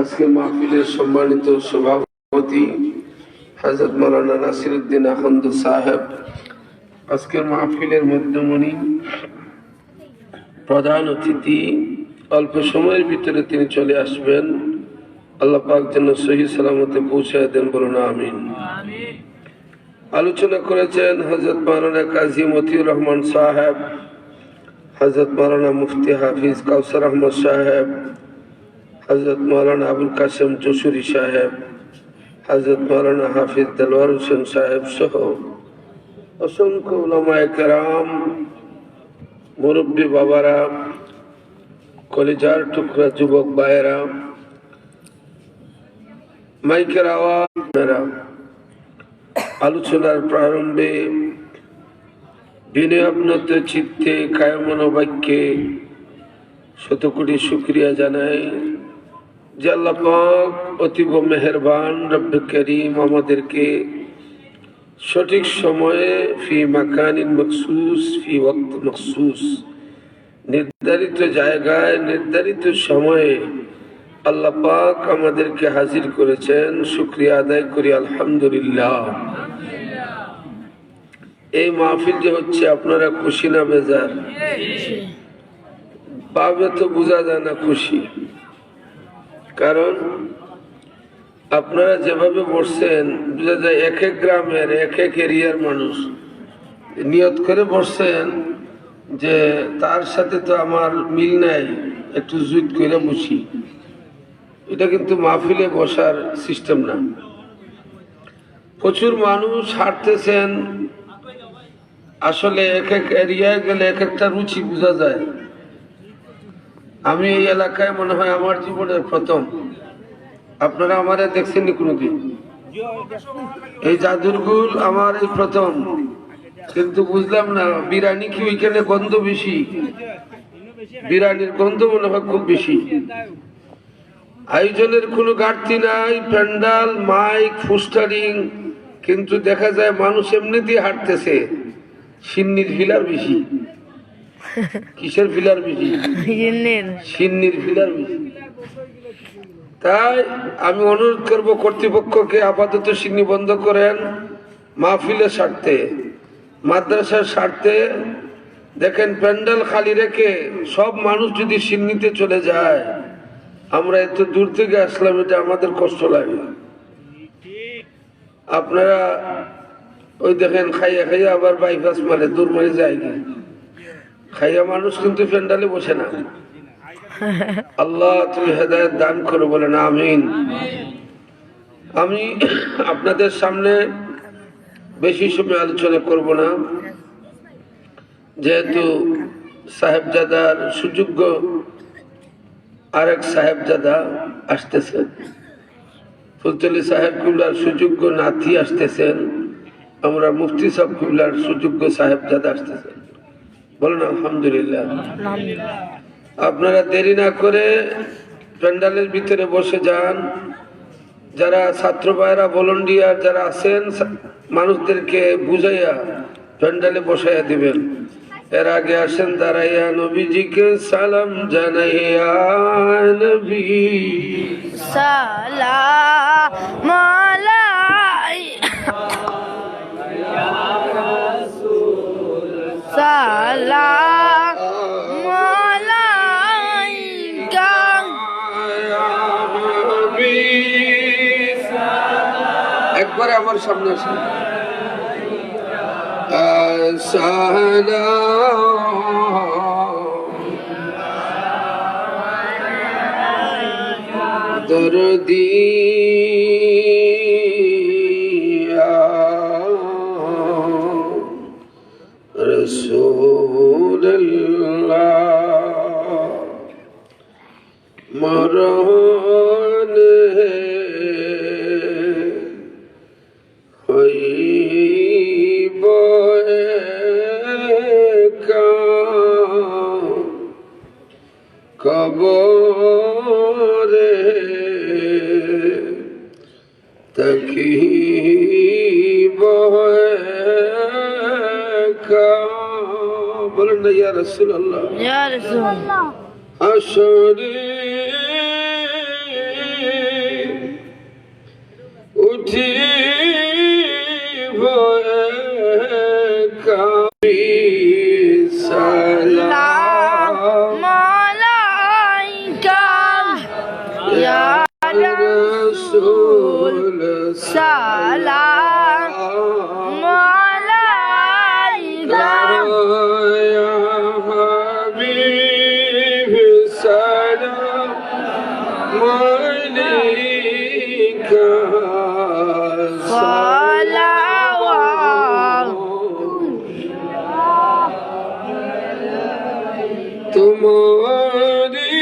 আজকে মাহফিলের সম্মানিত সভাপতি হযরত মাওলানা নাসিরউদ্দিন আখন্দ সাহেব, আজকের মাহফিলের মধ্যমণি, প্রধান অতিথি, অল্প সময়ের ভিতরে তিনি চলে আসবেন। আল্লাহ পাক যেন সহি সালামতে পৌঁছায় দেন, বলুন আমিন। আলোচনা করেছেন হযরত মাওলানা কাজী মতিউর রহমান সাহেব, হযরত মাওলানা মুফতি হাফিজ কাউসার আহমদ সাহেব, হযরত মাওলানা আবুল কাসেম যশোরী সাহেব, হযরত মাওলানা হাফিজ দেলওয়ার হোসেন সাহেব সহ অসংখ্য উলামায়ে কেরাম, মুরব্বী বাবারা, কলিজার টুকরা যুবক ভাইয়েরা, মাইকের আওয়াজেরা, আলোচনার প্রারম্ভে বিনয়াবনত চিত্তে কায়মন বাক্যে শতকোটি শুকরিয়া জানাই যে আল্লাহ পাক অতীব মেহেরবান রব্বে করিম আমাদেরকে সঠিক সময়ে ফি মাকানিন মখসুস ফি ওয়াক্ত মখসুস, নির্ধারিত জায়গায় নির্ধারিত সময়ে আল্লাহ পাক আমাদেরকে হাজির করেছেন। শুকরিয়া আদায় করি আলহামদুলিল্লাহ। এই মাহফিল যে হচ্ছে, আপনারা খুশি না বেজার? ভাবে তো বোঝা যায় না খুশি, কারণ আপনারা যেভাবে বসছেন বোঝা যায় এক এক গ্রামের এক এক এরিয়ার মানুষ নিয়ত করে বসছেন যে তার সাথে তো আমার মিল নাই, একটু জুত করে বসি। এটা কিন্তু মাহফিলে বসার সিস্টেম না। প্রচুর মানুষ হাঁটতেছেন, আসলে এক এক এরিয়ায় গেলে এক একটা রুচি বোঝা যায়। আমি এই এলাকায় মনে হয় আমার জীবনের প্রথম। আপনারা আমারে দেখছেননি কোনোদিন? এই জাদুরগুল আমার এই প্রথম, কিন্তু বুঝলাম না বিরিয়ানি কি ওইখানে গন্ধ বেশি? বিরিয়ানির গন্ধ মনে হয় খুব বেশি। আয়োজনের কোনো ঘাটতি নাই, প্যান্ডাল, মাইক, পোস্টারিং, কিন্তু দেখা যায় মানুষ এমনি দিয়ে হাঁটতেছে। সিন্নির ফিলার বেশি। কিসের ফিলার বেশি? সিন্নির ফিলার বেশি। তাই আমি অনুরোধ করব কর্তৃপক্ষকে আপাতত সিন্নি বন্ধ করেন। মাহফিলের স্বার্থে, মাদ্রাসার স্বার্থে দেখেন, প্যান্ডাল খালি রেখে সব মানুষ যদি সিন্নিতে চলে যায়, আমরা এত দূর থেকে আসলাম, এটা আমাদের কষ্ট লাগে। আপনারা ওই দেখেন খাইয়া খাইয়া আবার বাইপাস মারে, দূর মারে যায়। খাইয়া মানুষ কিন্তু প্যান্ডালে বসে না। আল্লাহ তুমি হেদায়েত দান করো, বলেন আমিন। আমি আপনাদের সামনে বেশি সময় আলোচনা করব না, যেহেতু সাহেবজাদার সুযোগ্য আরেক সাহেবজাদা আসতেছেন, ফুলতলি সাহেব কিবলার সুযোগ্য নাতি আসতেছেন, আমরা মুফতি সাহেব কিবলার সুযোগ্য সাহেবজাদা আসতেছেন। বলেন আলহামদুলিল্লাহ। আপনারা দেরি না করে প্যান্ডালের ভিতরে বসে যান। যারা ছাত্র ভাইরা, ভলান্টিয়ার যারা আছেন, মানুষদেরকে বুঝাইয়া প্যান্ডালে বসাইয়া দিবেন। এর আগে আসেন দাঁড়াইয়া, নবীজিকে সালাম জানাইয়া, নবী সালাম আলাইকা সালাম আলাইকা একবারে আমার সামনে আসেন। দরদি রাসূলুল্লাহ, মরণ হইব কবরে, তকিব বলেন না ইয়া রাসূলুল্লাহ, ইয়া রাসূলুল্লাহ। হাসরে ইয়া রাসূল সালাম আলাইকা ইয়া হাবিব সালাম আলাইকা সালাওয়াত তোমারি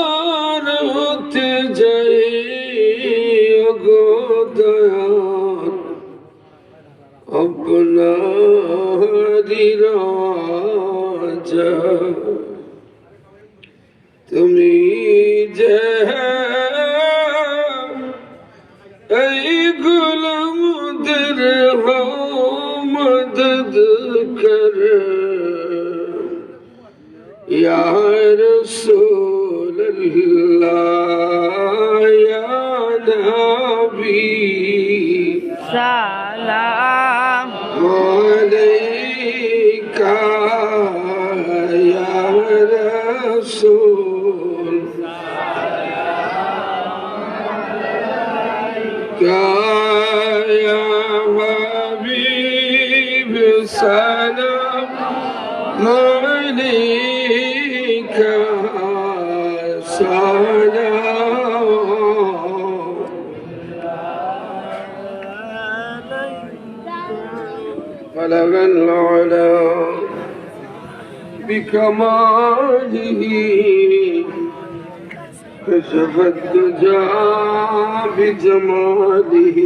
জিয়ারত যাই গো দয়াল আপনারি রাজা তুমি যে এই গুলামদের মদদ কর ইয়া রাসূলুল্লাহ ইয়া নবী সালাম আলাইকা ইয়া রাসূল يا حبيب سلام عليك سلام بلغ العلا بكماله كشف الدجى بجماله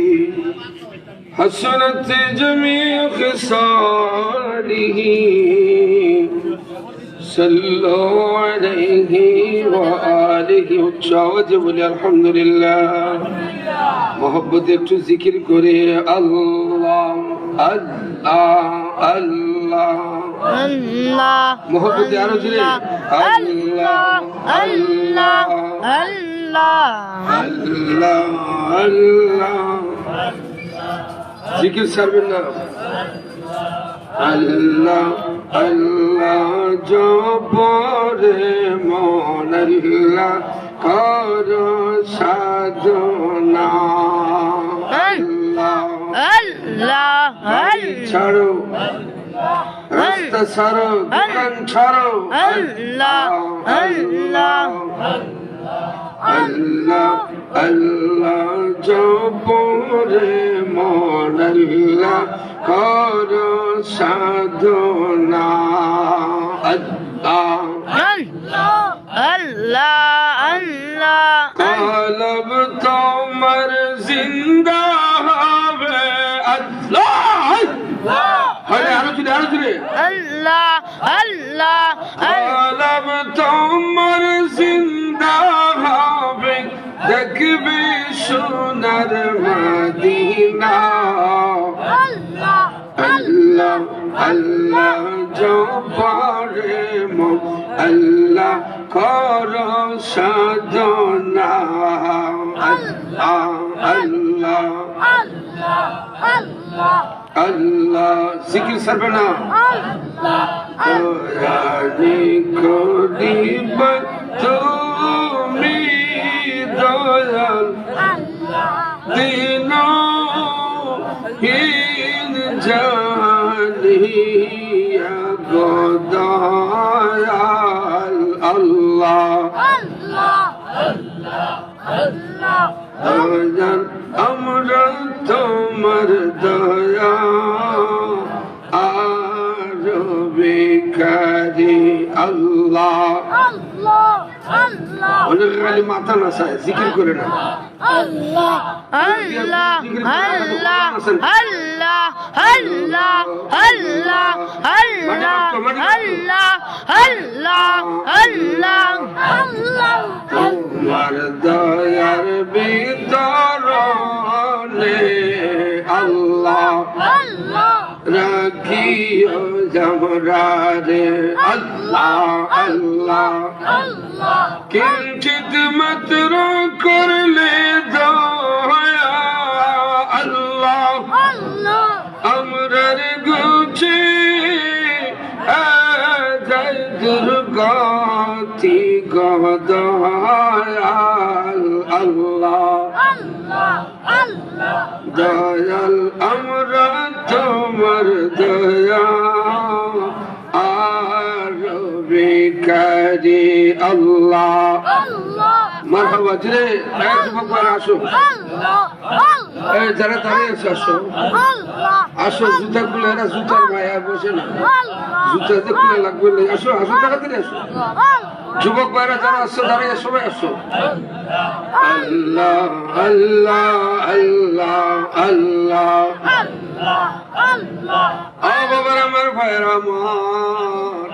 حسنت جميع خصاله صلوا عليه وآله وتشاوج بولي الحمد لله محبت একটু জিকির করে আল্লাহ আল্লাহ আল্লাহ আল্লাহ محبت আরো জোরে আল্লাহ আল্লাহ আল্লাহ আল্লাহ আল্লাহ জিকির ছাড়বেন না আল্লাহ আল্লাহ জপরে মন আল্লাহ কর সাধনা আল্লাহ আল্লাহ ছাড়ো রাস্তা ছাড়ো দোকান ছাড়ো আল্লাহ আল্লাহ আল্লাহ আল্লাহ জপরে মন আল্লাহ কর সাধনা আল্লাহ আল্লাহ আল্লাহ কলব তোমার জিন্দা হবে আল্লাহ হরে আরো জুড়ে আল্লাহ আল্লাহ কলব তোমার জিন্দা হবে দেখবি সোনার মদিনা আল্লাহ আল্লাহ আল্লাহ জপরে মন আল্লাহ কর সাধনা আল্লাহ আল্লাহ আল্লাহ জিকির ছাড়বে না দয়ানি করিব তুমি দয়াল দিন হীন জানিয়া গদয়াল আল্লাহ দয়াল আমরা তোমার দয়া আর বেকারি আল্লাহ অনেক খালি মাথা নাচায় জিকির করে না আল্লাহ আল্লাহ আল্লাহ আল্লাহ আল্লাহ আল্লাহ আল্লাহ আল্লাহ আল্লাহ আল্লাহ তোমার দয়ার বিতরণে আল্লাহ রাখিও জামরারে আল্লাহ আল্লাহ কিঞ্চিত মাত্র করলে দয়া আল্লাহ আমরার দয়াল আল্লাহ দয়াল আমরা তোমার দয়া আর বিকারি আল্লাহ মারহাবা জুড়ে একবার আসো এই যারা দাঁড়িয়ে আছে আসো আসো জুতা খুলে এরা জুতার মায়া বসে না জুতাতে খুলে লাগবে না আসো আসো তাড়াতাড়ি আসো যুবক ভাইরা যারা আসছো দাঁড়িয়ে সবাই আসো আল্লাহ আল্লাহ আল্লাহ আল্লাহ বাবার আমার ভাইরা আমার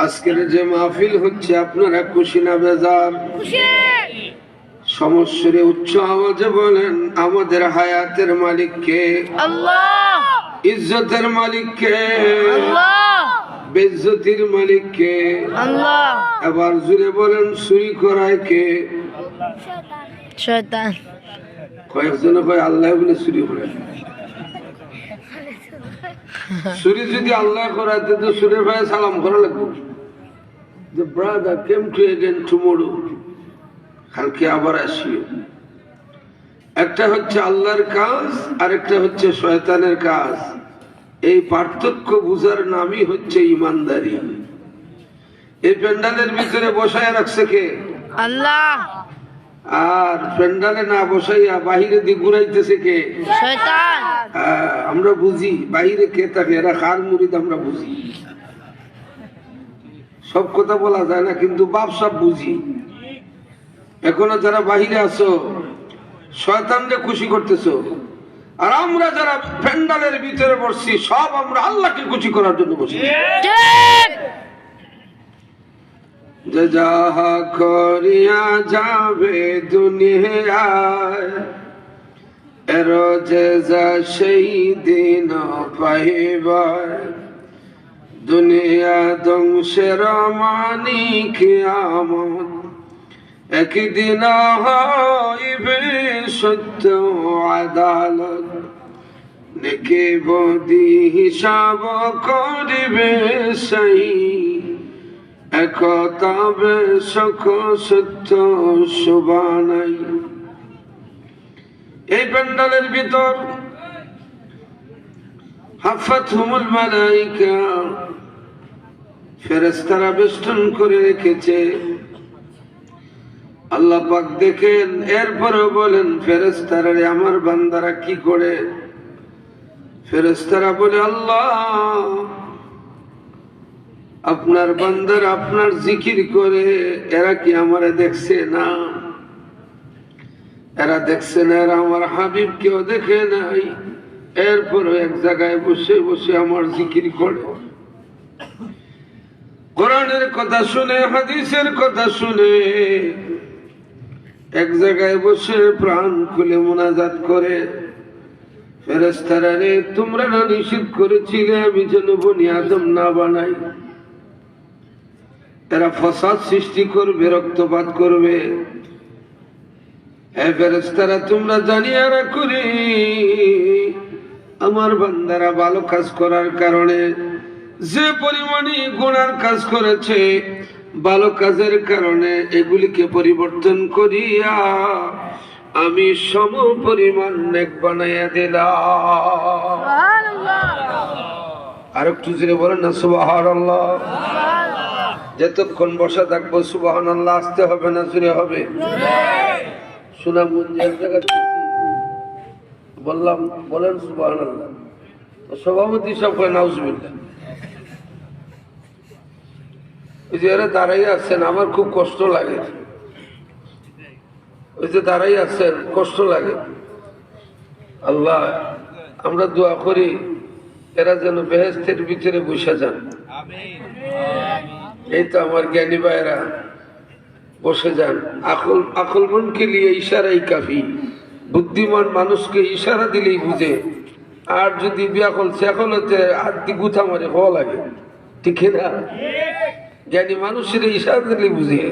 আজকের যে মাহফিল হচ্ছে আপনারা খুশি না বেজার সমস্যারে উচ্চ আওয়াজে বলেন আমাদের হায়াতের মালিক কে আল্লাহ ইজ্জতের মালিক কে আল্লাহ বেজ্জতির মালিক কে আল্লাহ এবার জুড়ে বলেন চুরি করায় কে শয়তান কয়েকজনে কয় আল্লাহ বলে চুরি করে চুরি যদি আল্লাহ করাতে তো সুরের ভাই সালাম করা লাগবে The brother came to again tomorrow. কালকে আবার আসিও। একটা হচ্ছে আল্লাহর কাজ আর একটা হচ্ছে শয়তানের কাজ। এই পার্থক্য বুঝার নামই হচ্ছে ইমানদারি। এই প্যান্ডালের ভিতরে বসায় রাখছে কে? আল্লাহ। আর প্যান্ডালে না বসাইয়া বাহিরে দিয়ে ঘুরাইতেছে কে? শয়তান। আমরা বুঝি বাহিরে কে থাকে, এরা খার মুরিদ আমরা বুঝি। সব কথা বলা যায় না, কিন্তু বাপ সব বুঝি। এখনো যারা বাহিরে আছো শয়তানকে খুশি করতেছো, আর আমরা যারা প্যান্ডালের ভিতরে বসছি সব আমরা আল্লাহকে খুশি করার জন্য বসছি। যে যাহা করিয়া যাবে দুনিয়ায়, এর যে যা সেই দিন পাইবার। দুনিয়া ধ্বংসের মানি কিয়ামত, একদিন হইবে সত্য আদালত। নেকি বদি হিসাব করিবে সেই, একতাবে সখ সত্য শোভানাই। এই প্যান্ডালের ভিতর হাফাতহুমুল মালাইকা, ফেরেশতারা বেষ্টন করে রেখেছে। আল্লাহ পাক দেখেন, এরপরও বলেন ফেরেশতারা আমার বান্দারা কি করে? ফেরেশতারা বলে আল্লাহ আপনার বান্দারা আপনার জিকির করে, এরা কি আমারে দেখছে না? এরা দেখছে না, এরা আমার হাবিব কেউ দেখে নাই, এরপরও এক জায়গায় বসে বসে আমার জিকির করে। কোরআনের কথা শুনে, হাদিসের কথা শুনে এক জায়গায় বসে প্রাণ খুলে মুনাজাত করে। ফেরেশতারা রে, তোমরা না নিষেধ করেছিলে আমি যেন বনি আদম না বানাই? এরা ফসাদ সৃষ্টি করবে, রক্তপাত করবে। হে ফেরেশতারা, তোমরা জানিয়ে রাখো রে, আমার বান্দারা ভালো কাজ করার কারণে যে পরিমাণে গুনার কাজ করেছে, ভালো কাজের কারণে এগুলিকে পরিবর্তন করিয়া আমি সম পরিমাণ নেক বানাইয়া দিলাম। আর একটু জোরে বলেন না সুবহানাল্লাহ। যতক্ষণ বসা থাকবো সুবহানাল্লাহ আসতে হবে না জোরে হবে? সুনামগঞ্জ এক জায়গা বললাম বলেন সুবহানাল্লাহ, সভাপতি সব কয় নাউজুবিল্লাহ। ওই যে এরা দাঁড়াই আছেন, আমার খুব কষ্ট লাগে। ওই যে দাঁড়াই আছেন, কষ্ট লাগে। আল্লাহ আমরা দোয়া করি এরা যেন বেহেশতের ভিতরে বসে যান। এই তো আমার জ্ঞানী ভাইরা বসে যান। আকল মনকে নিয়ে ইশারাই কাফি। বুদ্ধিমান মানুষকে ইশারা দিলেই বুঝে, আর যদি বিয়াকল সেকল হচ্ছে হাত দিয়ে গুথা মারে হওয়া লাগে, ঠিক না? জ্ঞানী মানুষের ইশারা দিলেই বুঝে।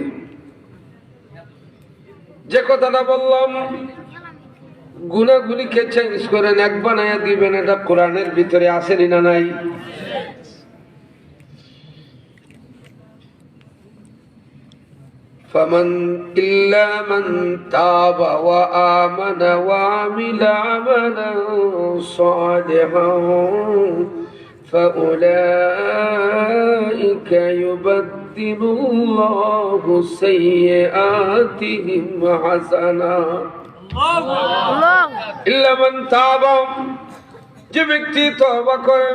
যে কথাটা বললাম, গুনাগুলিকে চেঞ্জ করেন, এক বানায়া দিবেন, এটা কোরআনের ভিতরে আসেনি না নাই? فمن إلا من تاب وآمن وعمل عملا صالحا فأولئك يبدل الله سيئاتهم حسنات Allah. إلا من تاب যে ব্যক্তি তওবা করে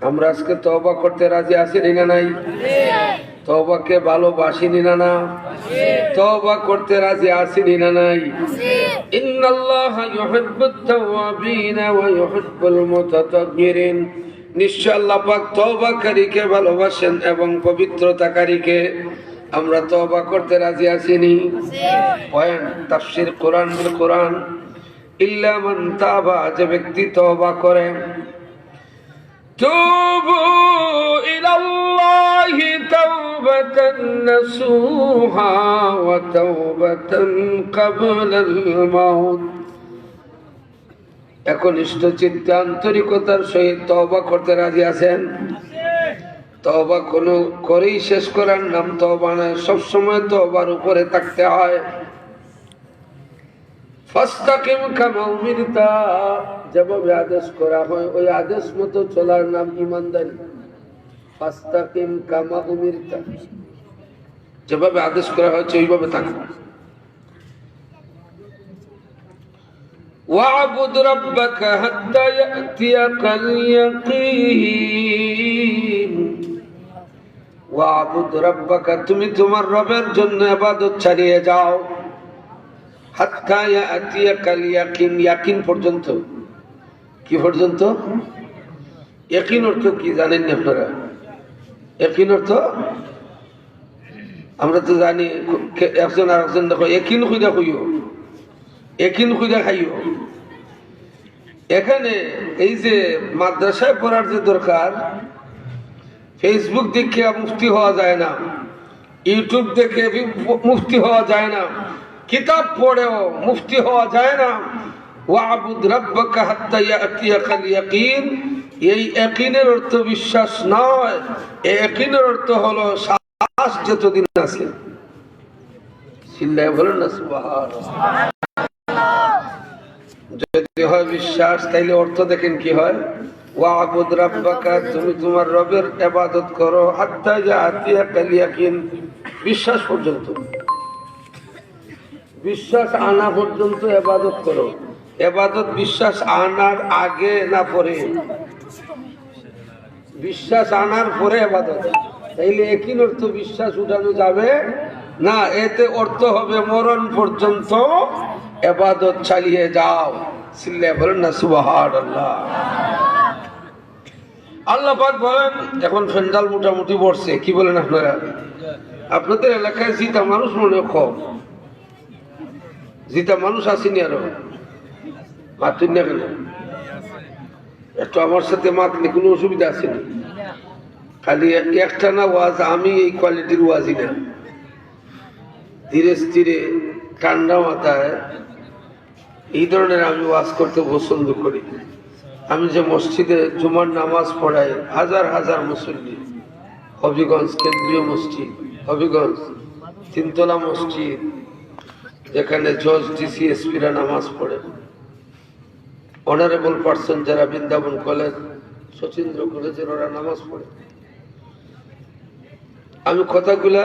আমরা আজকে তওবা করতে রাজি আছি না নাই তওবাকে ভালোবাসি না তওবা করতে রাজি আছি না নাই ইন্নাল্লাহা ইউহিব্বুত তাওয়াবিন ওয়া ইউহিব্বুল মুতাতাহহিরিন নিশ্চয় আল্লাহ পাক তওবাকারীকে ভালোবাসেন এবং পবিত্রতাকারীকে আমরা তওবা করতে রাজি আছি নি পয়েন্ট তাফসীর কোরআন বিল কোরআন ইল্লা মান তাবা যে ব্যক্তি তওবা করে توبوا إلى الله توبة نصوحا وتوبة قبل الموت একনিষ্ঠ চিত্তে আন্তরিকতার সহিত তওবা করতে রাজি আছেন তওবা কোনো করেই শেষ করার নাম তওবা নয় সবসময় তওবার উপরে থাকতে হয় ফাস্তাকিম কামা উমিরতা যেভাবে আদেশ করা হয় ওই আদেশ মতো চলার নাম ঈমানদারি ফাস্তাকিম কামা উমিরতা যেভাবে আদেশ করা হয়েছে ওইভাবে থাকো ওয়া'বুদ রাব্বাকা হাত্তা ইয়াতিয়াকাল ইয়াকিন ওয়া'বুদ রাব্বাকা তুমি তোমার রবের জন্য ইবাদত চালিয়ে যাও হাত্তা ইয়াতিয়াকাল ইয়াকিন ইয়াকিন পর্যন্ত কি পর্যন্ত ইয়াকিন অর্থ কি জানেন না আপনারা ইয়াকিন অর্থ আমরা তো জানি একজন আরেকজন দেখো ইয়াকিন কইরা কইও ইয়াকিন কইরা খাইও এখানে এই যে মাদ্রাসায় পড়ার যে দরকার ফেসবুক দেখে মুফতি হওয়া যায় না ইউটিউব দেখে মুফতি হওয়া যায় না কিতাব পড়েও মুফতি হওয়া যায় না ওয়া'বুদ রাব্বাকা হাত্তা ইয়াতিয়াকাল ইয়াকিন এই ইয়াকিনের অর্থ বিশ্বাস নয় এই ইয়াকিনের অর্থ হলো শ্বাস যতদিন আছে চিল্লায় বলেন না সুবহানাল্লাহ যদি হয় বিশ্বাস তাইলে অর্থ দেখেন কি হয় ওয়া'বুদ রাব্বাকা তুমি তোমার রবের ইবাদত করো হাত্তা ইয়াতিয়াকাল ইয়াকিন বিশ্বাস পর্যন্ত বিশ্বাস আনা পর্যন্ত ইবাদত করো ইবাদত বিশ্বাস আনার আগে না পরে বিশ্বাস আনার পরে ইবাদত তাইলে একই অর্থ বিশ্বাস উঠানো যাবে না এতে অর্থ হবে মরণ পর্যন্ত ইবাদত চালিয়ে যাও চিল্লায়ে বলেন না সুবহানাল্লাহ আল্লাহ পাক বলেন এখন ফেন্ডাল মোটামুটি পড়ছে কি বলেন আপনারা আপনাদের এলাকায় জিতা মানুষ মনে কম জিতা মানুষ আসেনি আরো মাতুন না কেন একটু আমার সাথে মাতলে কোনো অসুবিধা আসেনি খালি একটা না ওয়াজ আমি এই কোয়ালিটির ওয়াজই না ধীরে স্থিরে ঠান্ডা মাথায় এই ধরনের আমি ওয়াজ করতে পছন্দ করি আমি যে মসজিদে জুমার নামাজ পড়াই হাজার হাজার মুসল্লি হবিগঞ্জ কেন্দ্রীয় মসজিদ হবিগঞ্জ তিনতলা মসজিদ যেখানে জজ ডিসি এসপিরা নামাজ পড়ে অনারেবল পার্সন যারা বৃন্দাবন কলেজ সচিন্দ্র কলেজের ওরা নামাজ পড়ে আমি কথাগুলা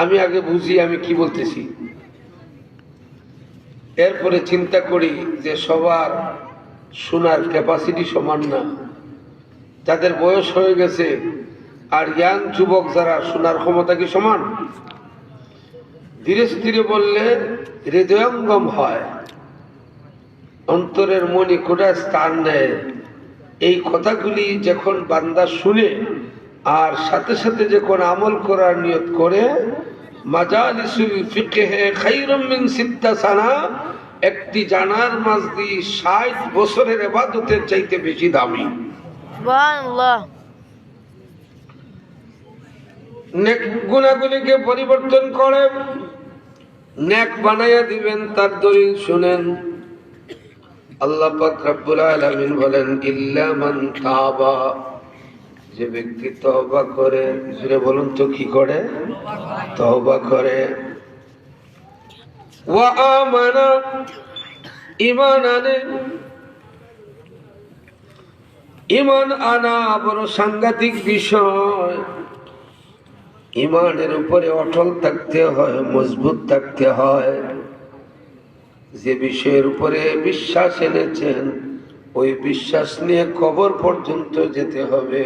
আমি আগে বুঝি আমি কি বলতেছি এরপরে চিন্তা করি যে সবার শোনার ক্যাপাসিটি সমান না যাদের বয়স হয়ে গেছে আর ইয়াং যুবক যারা শোনার ক্ষমতা কি সমান ধীরে স্থিরে বললে হৃদয়ঙ্গম হয় অন্তরের মনি কোথায় স্থান নেয় এই কথাগুলি যখন বান্দা শুনে আর সাথে সাথে যখন আমল করার নিয়ত করে মাজালিসুল ফিকহে খায়রুম মিন সিত্তা সানা একটি জানার মাঝদি 60 বছরের ইবাদতের চাইতে বেশি দামি সুবহানাল্লাহ নেক গুনাহগুলিকে পরিবর্তন করে নেক বানাইয়া দিবেন তার দলিল শুনেন আল্লাহ পাক রব্বুল আলামিন বলেন ইল্লা মান তাবা যে ব্যক্তি তওবা করে জোরে বলুন তো কি করে তওবা করে ওয়া আমানা, ঈমান আনে। ঈমান আনা বড় সাংঘাতিক বিষয়। ঈমানের উপরে অটল থাকতে হয়, মজবুত থাকতে হয়। যে বিষয়ের উপরে বিশ্বাস এনেছেন ওই বিশ্বাস নিয়ে কবর পর্যন্ত যেতে হবে।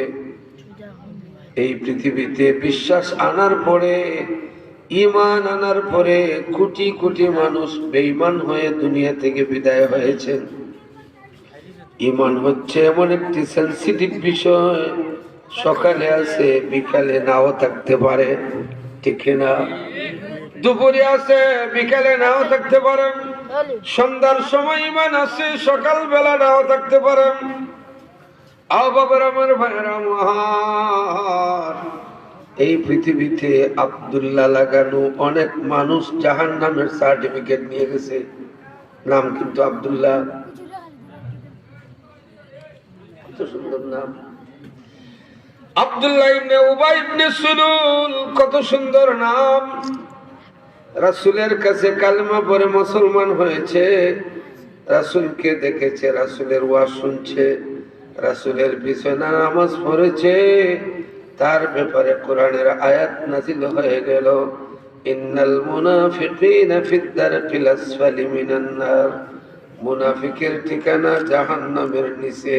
এই পৃথিবীতে বিশ্বাস আনার পরে, ঈমান আনার পরে কোটি কোটি মানুষ বেঈমান হয়ে দুনিয়া থেকে বিদায় হয়েছেন। ঈমান হচ্ছে এমন একটি সেনসিটিভ বিষয়, সকালে আছে বিকালে নাও থাকতে পারে, ঠিক না? দুপুরে আছে বিকালে নাও থাকতে পারে, সন্ধ্যার সময় ঈমান আছে সকাল বেলা নাও থাকতে পারে। আও বাবার আমার ভাইরা আমার, এই পৃথিবীতে আব্দুল্লাহ লাগানো অনেক মানুষ জাহান্নামের সার্টিফিকেট নিয়ে গেছে। নাম কিন্তু আব্দুল্লাহ, কত সুন্দর নাম। আব্দুল্লাহ ইবনে উবাই ইবনে সুলুল, কত সুন্দর নাম। রাসূলের কাছে কালেমা পড়ে মুসলমান হয়েছে, রাসূলকে দেখেছে, রাসূলের ওয়াজ শুনছে, রাসূলের পিছনে নামাজ পড়েছে। তার ব্যাপারে কোরআনের আয়াত নাযিল হয়ে গেল, ইন্নাল মুনাফিকিনা ফিদ দারকিল আসফালি মিনান নার। মুনাফিকের ঠিকানা জাহান্নামের নিচে।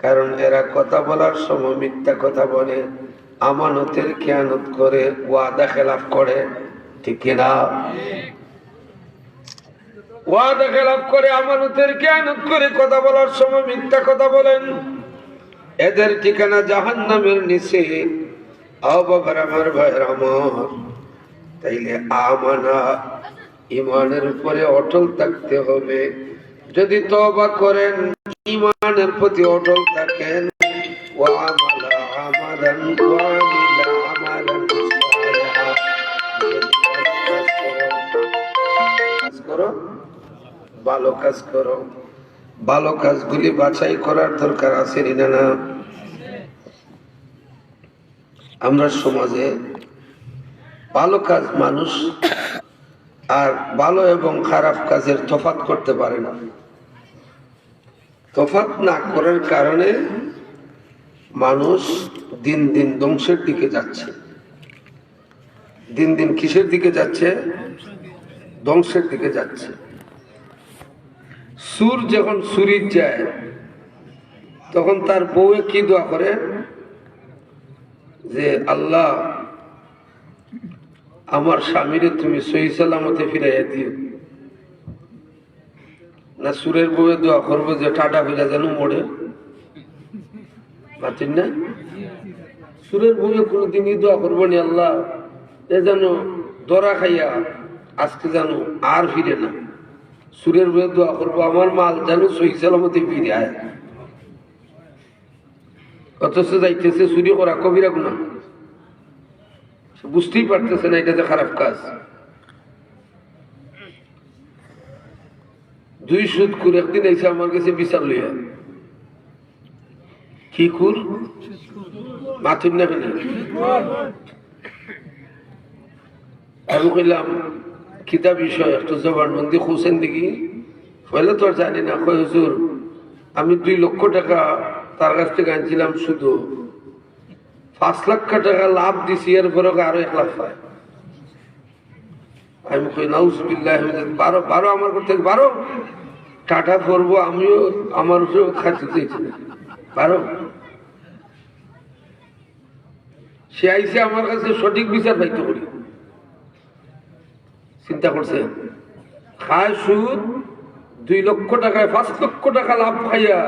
কারণ এরা কথা বলার সময় মিথ্যা কথা বলে, আমানতের খেয়ানত করে, ওয়াদা খেলাফ করে, ঠিক না? ওয়াদা খেলাফ করে, আমানতের খেয়ানত করে, কথা বলার সময় মিথ্যা কথা বলেন। এদের ঠিকানা জাহান্নামের নিচে। আও বাবার আমার ভাইয়ের আমার, তাইলে আমানা, ঈমানের উপরে অটল থাকতে হবে। যদি তওবা করেন, ঈমানের প্রতি অটল থাকেন, ওয়া আমালা আমালান ওয়া আমিলা আমালান সালিহা, কাজ করো, ভালো কাজ করো। ভালো কাজগুলি বাছাই করার দরকার আছে না? আমরা সমাজে ভালো কাজ, মানুষ আর ভালো এবং খারাপ কাজের তফাৎ করতে পারে না। তফাৎ না করার কারণে মানুষ দিন দিন ধ্বংসের দিকে যাচ্ছে। দিন দিন কিসের দিকে যাচ্ছে? ধ্বংসের দিকে যাচ্ছে। সুর যখন সুরির যায়, তখন তার বউয়ে কি দোয়া করে যে, আল্লাহ আমার স্বামীরে তুমি সহি সালামতে ফিরাইয়া দিও। না সুরের বউয়ে দোয়া করবো যে টাটা ফিরা যেন মরে, পাচ্ছেন না? সুরের বউয়ে কোনোদিনই দোয়া করবো নি, আল্লাহ এ যেন দরা খাইয়া আজকে যেন আর ফিরে না। সুরের বউয়ে দোয়া করবো আমার মাল যেন সহি সালামতে ফিরে আয়। অথচ যাইতেছে চুরি করা কবিরা গুনাহ, বুঝতেই পারতেছে না এটা যে খারাপ কাজ। দুই সুদ করে একদিন এসে আমার কাছে বিচার লইয়া, কি কুর মাথুর না কেন? আমি কইলাম কিতা বিষয়, একটু জবানবন্দি খুঁজছেন দেখি। পয়লা তো আর জানি না। কই হুজুর, আমি 2 লক্ষ টাকা তার কাছ থেকে আনছিলাম, শুধু 5 লক্ষ টাকা লাভ দিছি, এর পরে আরো 1 লাখ পায়। আমি কই নাউজুবিল্লাহ, 12 আমার করতে 12 টাটা করবো, আমিও আমার খাইতে চাইছি 12। সে আইসে আমার কাছে সঠিক বিচার পাইতে করি। চিন্তা করছে, খায় সুদ, 2 লক্ষ টাকায় 5 লক্ষ টাকা লাভ খাইয়া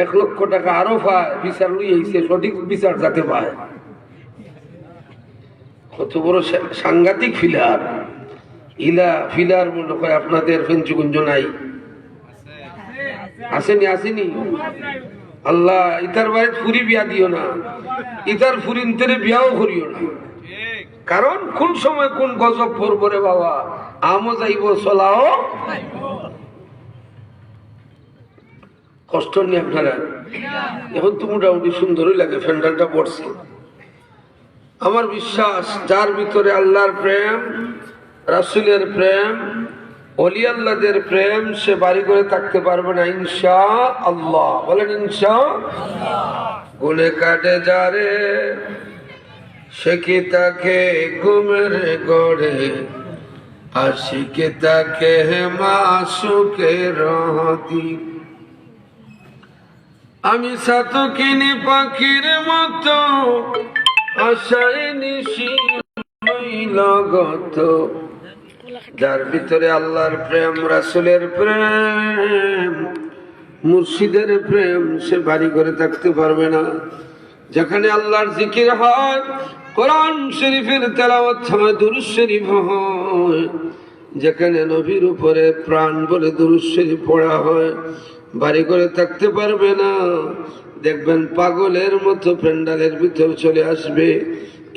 1 লক্ষ টাকা আরো পায়। বিচার লই আইসে, সঠিক বিচার যাতে পায়। কত বড় সাংঘাতিক ফিলার। ইলা ফিলার মনে হয় আপনাদের ফেঞ্চুকুঞ্জ নাই? আসেনি? আসেনি? আল্লাহ ইতার বাড়িতে ফুরি বিয়া দিও না, ইতার ফুরিন্তরে বিয়াও করিও না। কারণ কোন সময় কোন গজব পড়বো রে বাবা, আমও যাইব চলাও। কষ্ট নেই আপনারা? এখন তো মোটামুটি সুন্দরই লাগে, ফ্যান্ডালটা পড়ছে। আমার বিশ্বাস যার ভিতরে আল্লাহর প্রেম, রাসূলের প্রেম, ওলি আল্লাহদের প্রেম সে বাড়ি করে থাকতে পারবে না ইনশাআল্লাহ। বলেন ইনশাআল্লাহ। গুনে কাটে যারে সে কি তাকে ঘুমের গড়ে, আশিকে তাকে মাসুকে রহতি। আমি সাতকিনি পাখির মতো আশায় নিশি লগত, যার ভিতরে আল্লাহর প্রেম, রাসূলের প্রেম, মুর্শিদের প্রেম সে বাড়ি করে থাকতে পারবে না। যেখানে আল্লাহর জিকির হয়, কোরআন শরীফের তেলাওয়াত হয়, দুরূদ শরীফ হয়, যেখানে নবীর উপরে প্রাণ বলে দুরূদ শরীফ পড়া হয়, বাড়ি করে থাকতে পারবে না। দেখবেন পাগলের মতো প্যান্ডালের ভিতর চলে আসবে।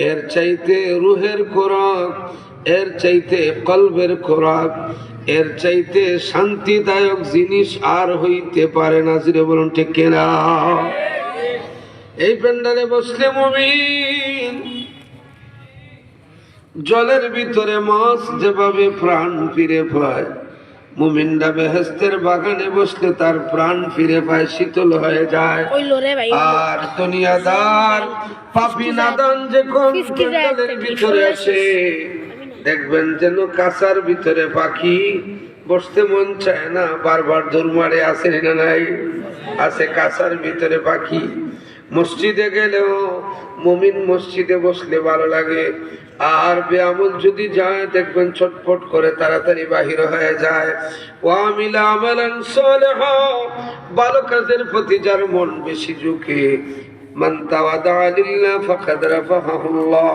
এর চাইতে রুহের খোরাক, এর চাইতে কলবের খোরাক, এর চাইতে শান্তিদায়ক জিনিস আর হইতে পারে না। জিরে বলুন ঠিক কিনা? এই প্যান্ডালে বসলে মুমিন জলের ভিতরে মাছ যেভাবে প্রাণ ফিরে পায়, মুমিনরা বেহেশতের বাগানে বসলে তার প্রাণ ফিরে পায়, শীতল হয়ে যায়। আর দুনিয়াদার পাপী নাদান যে কোন প্যান্ডালের ভিতরে আসে, দেখবেন যেন কাঁচার ভিতরে পাখি, বসতে মন চায় না, বারবার দৌড় মারে। আসে না নাই? আছে কাঁচার ভিতরে পাখি। মসজিদে গেলেও মুমিন মসজিদে বসলে ভালো লাগে, আর বেআমল যদি যায় দেখবেন ছটফট করে তাড়াতাড়ি বাহির হয়ে যায়। ওয়ামিলা আমালান সালিহা, ভালো কাজের প্রতি যার মন বেশি ঝুঁকে, মান তাওয়াদা লিল্লাহ ফাকাদ রাফাহুল্লাহ,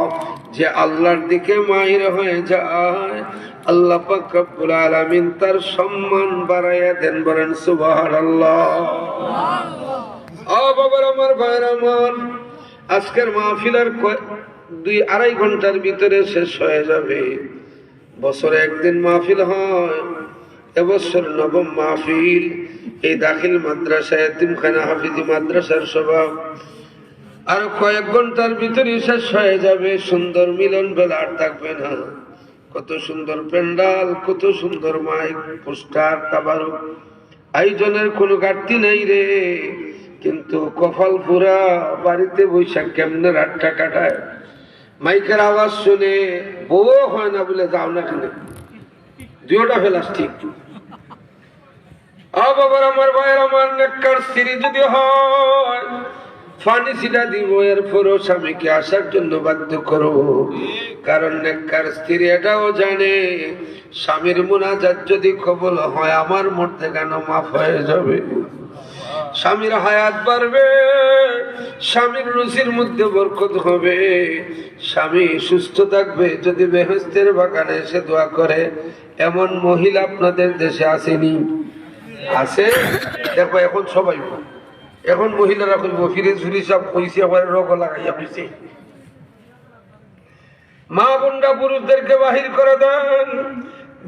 যে আল্লাহর দিকে মাহির হয়ে যায়, আল্লাহ পাক রব্বুল আলামিন তার সম্মান বাড়াইয়া দেন। বলেন সুবহানাল্লাহ। ও বাবার আমার, ভাইয়ের আমার, আজকের মাহফিল আর 2-2.5 ঘন্টার ভিতরে শেষ হয়ে যাবে। বছরে একদিন মাহফিল হয়, এবছর 9ম মাহফিল। এই দাখিল মাদ্রাসা, এতিমখানা হাফিজি মাদ্রাসার স্বভাব আর কয়েক ঘন্টার ভিতরে শেষ হয়ে যাবে। সুন্দর মিলন বেলা আর থাকবে না। কত সুন্দর প্যান্ডাল, কত সুন্দর মাইক, পোস্টার, তাবারুক, আয়োজনের কোনো ঘাটতি নেই রে। কিন্তু কপাল পুরা, বাড়িতে বৈশাখ কেমনে রাতটা কাটায়। মাইকের আওয়াজ শুনে বউ হয় না বলে যাও না কেন, দুটা ফেলাস ঠিক। বাবার আমার, ভাইয়ের আমার, নেককার স্ত্রী যদি হয়, ফানি সিটা দিব, এরপরও স্বামীকে আসার জন্য বাধ্য করো। কারণ নেককার স্ত্রী এটাও জানে, স্বামীর মুনাজাত যদি কবুল হয়, আমার মধ্যে কেন মাফ হয়ে যাবে, স্বামীর হায়াত বাড়বে, স্বামীর রুচির মধ্যে বরকত হবে, স্বামী সুস্থ থাকবে। যদি বেহেশতের বাগানে এসে দোয়া করে, এমন মহিলা আপনাদের দেশে আসেনি? আছে? দেখো এখন সবাই, এখন মহিলারা কইব ফিরে ঝুরি সব কইছে, আবার রোগ লাগাইয়া হইছে। মা বোনরা পুরুষদেরকে বাহির করে দেন।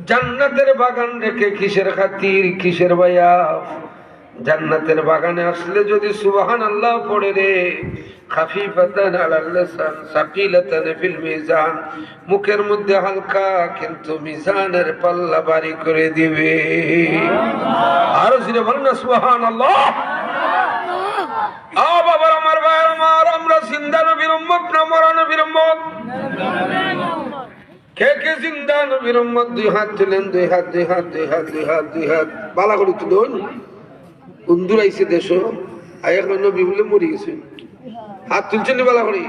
জান্নাতের বাগান রেখে কিসের খাতির, কিসের বায়া? জান্নাতের বাগানে আসলে যদি সুবহানাল্লাহ পড়ে রে, খাফিফাতান আলাল লিসান সাকিলাতান ফিল মিজান, মুখের মধ্যে হালকা কিন্তু মিজানের পাল্লা ভারী করে দিবে। আর জোরে বলেন না সুবহানাল্লাহ। বাবার আমার, ভাইয়ের আমার, আমরা জিন্দা নবীর উম্মত না মরা নবীর উম্মত? কে কে জিন্দা নবীর উম্মত? 2 হাত তুলেন, 2 হাত, 2 হাত, 2 হাত, 2 হাত, 2 হাত বালা করে তুলুন। বন্ধুর আইসে দেশ, এখন নবী বলে মরে গেছে। হাত তুলছেন বালা করে,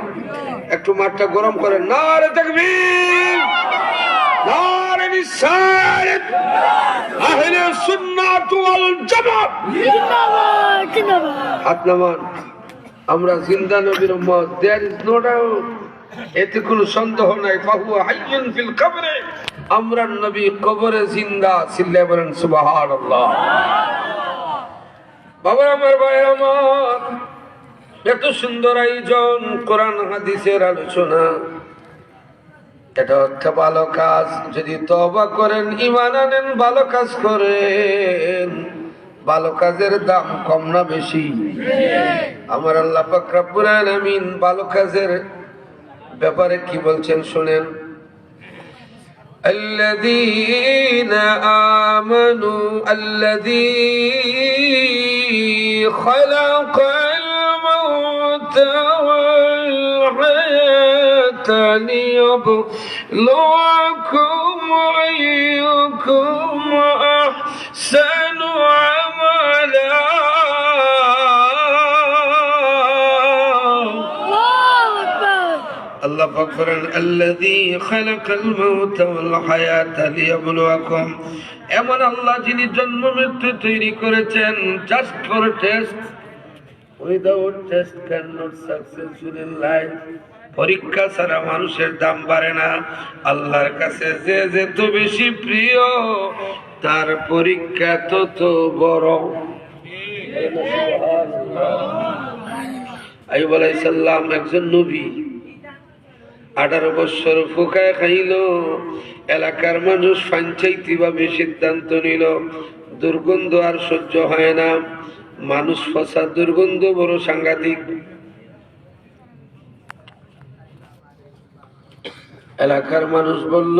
একটু মাঠটা গরম করেন। নারে তাকবীর, নারে রিসালাত, আহলে সুন্নাত ওয়াল জামাত জিন্দাবাদ। হাত নামান। আমরা জিন্দা নবীর উম্মত, দেয়ার ইজ নো ডাউট, এতে কোনো সন্দেহ নাই। ফাহুয়া হাইয়ুন ফিল কবরে, আমরা নবী কবরে জিন্দা। চিল্লায়ে বলেন সুবহানাল্লাহ। বাবা আমার, ভাইয়ের আমার, এত সুন্দর আয়োজন, কোরআন হাদিসের আলোচনা, এটা একটা ভালো কাজ। যদি তওবা করেন, ঈমান আনেন, ভালো কাজ করেন, ভালো কাজের দাম কম না বেশি? আমার আল্লাহ পাক রব্বুল আলামিন ভালো কাজের ব্যাপারে কি বলছেন শুনেন। الذين آمنوا الذي خلق الموت والحياة ليبلوكم أيكم أحسن عملا. আল্লাহ পাক বলেন আল্লাযী খালাকাল মাউতা ওয়াল হায়াতা লিয়াবলুয়াকুম, এমন আল্লাহ যিনি জন্ম মৃত্যু তৈরি করেছেন just for test, without test can not successful in life. পরীক্ষা ছাড়া মানুষের দাম বাড়ে না। আল্লাহর কাছে যে যত বেশি প্রিয় তার পরীক্ষা তত বড়। আইয়ুব আলাইহিস সালাম একজন নবী, 18 বছর ফুকায় খাইল। এলাকার মানুষ ফাঞ্চাইতি ভাবে সিদ্ধান্ত নিল দুর্গন্ধ আর সহ্য হয় না, মানুষ ফসা দুর্গন্ধ বড় সাংঘাতিক। এলাকার মানুষ বলল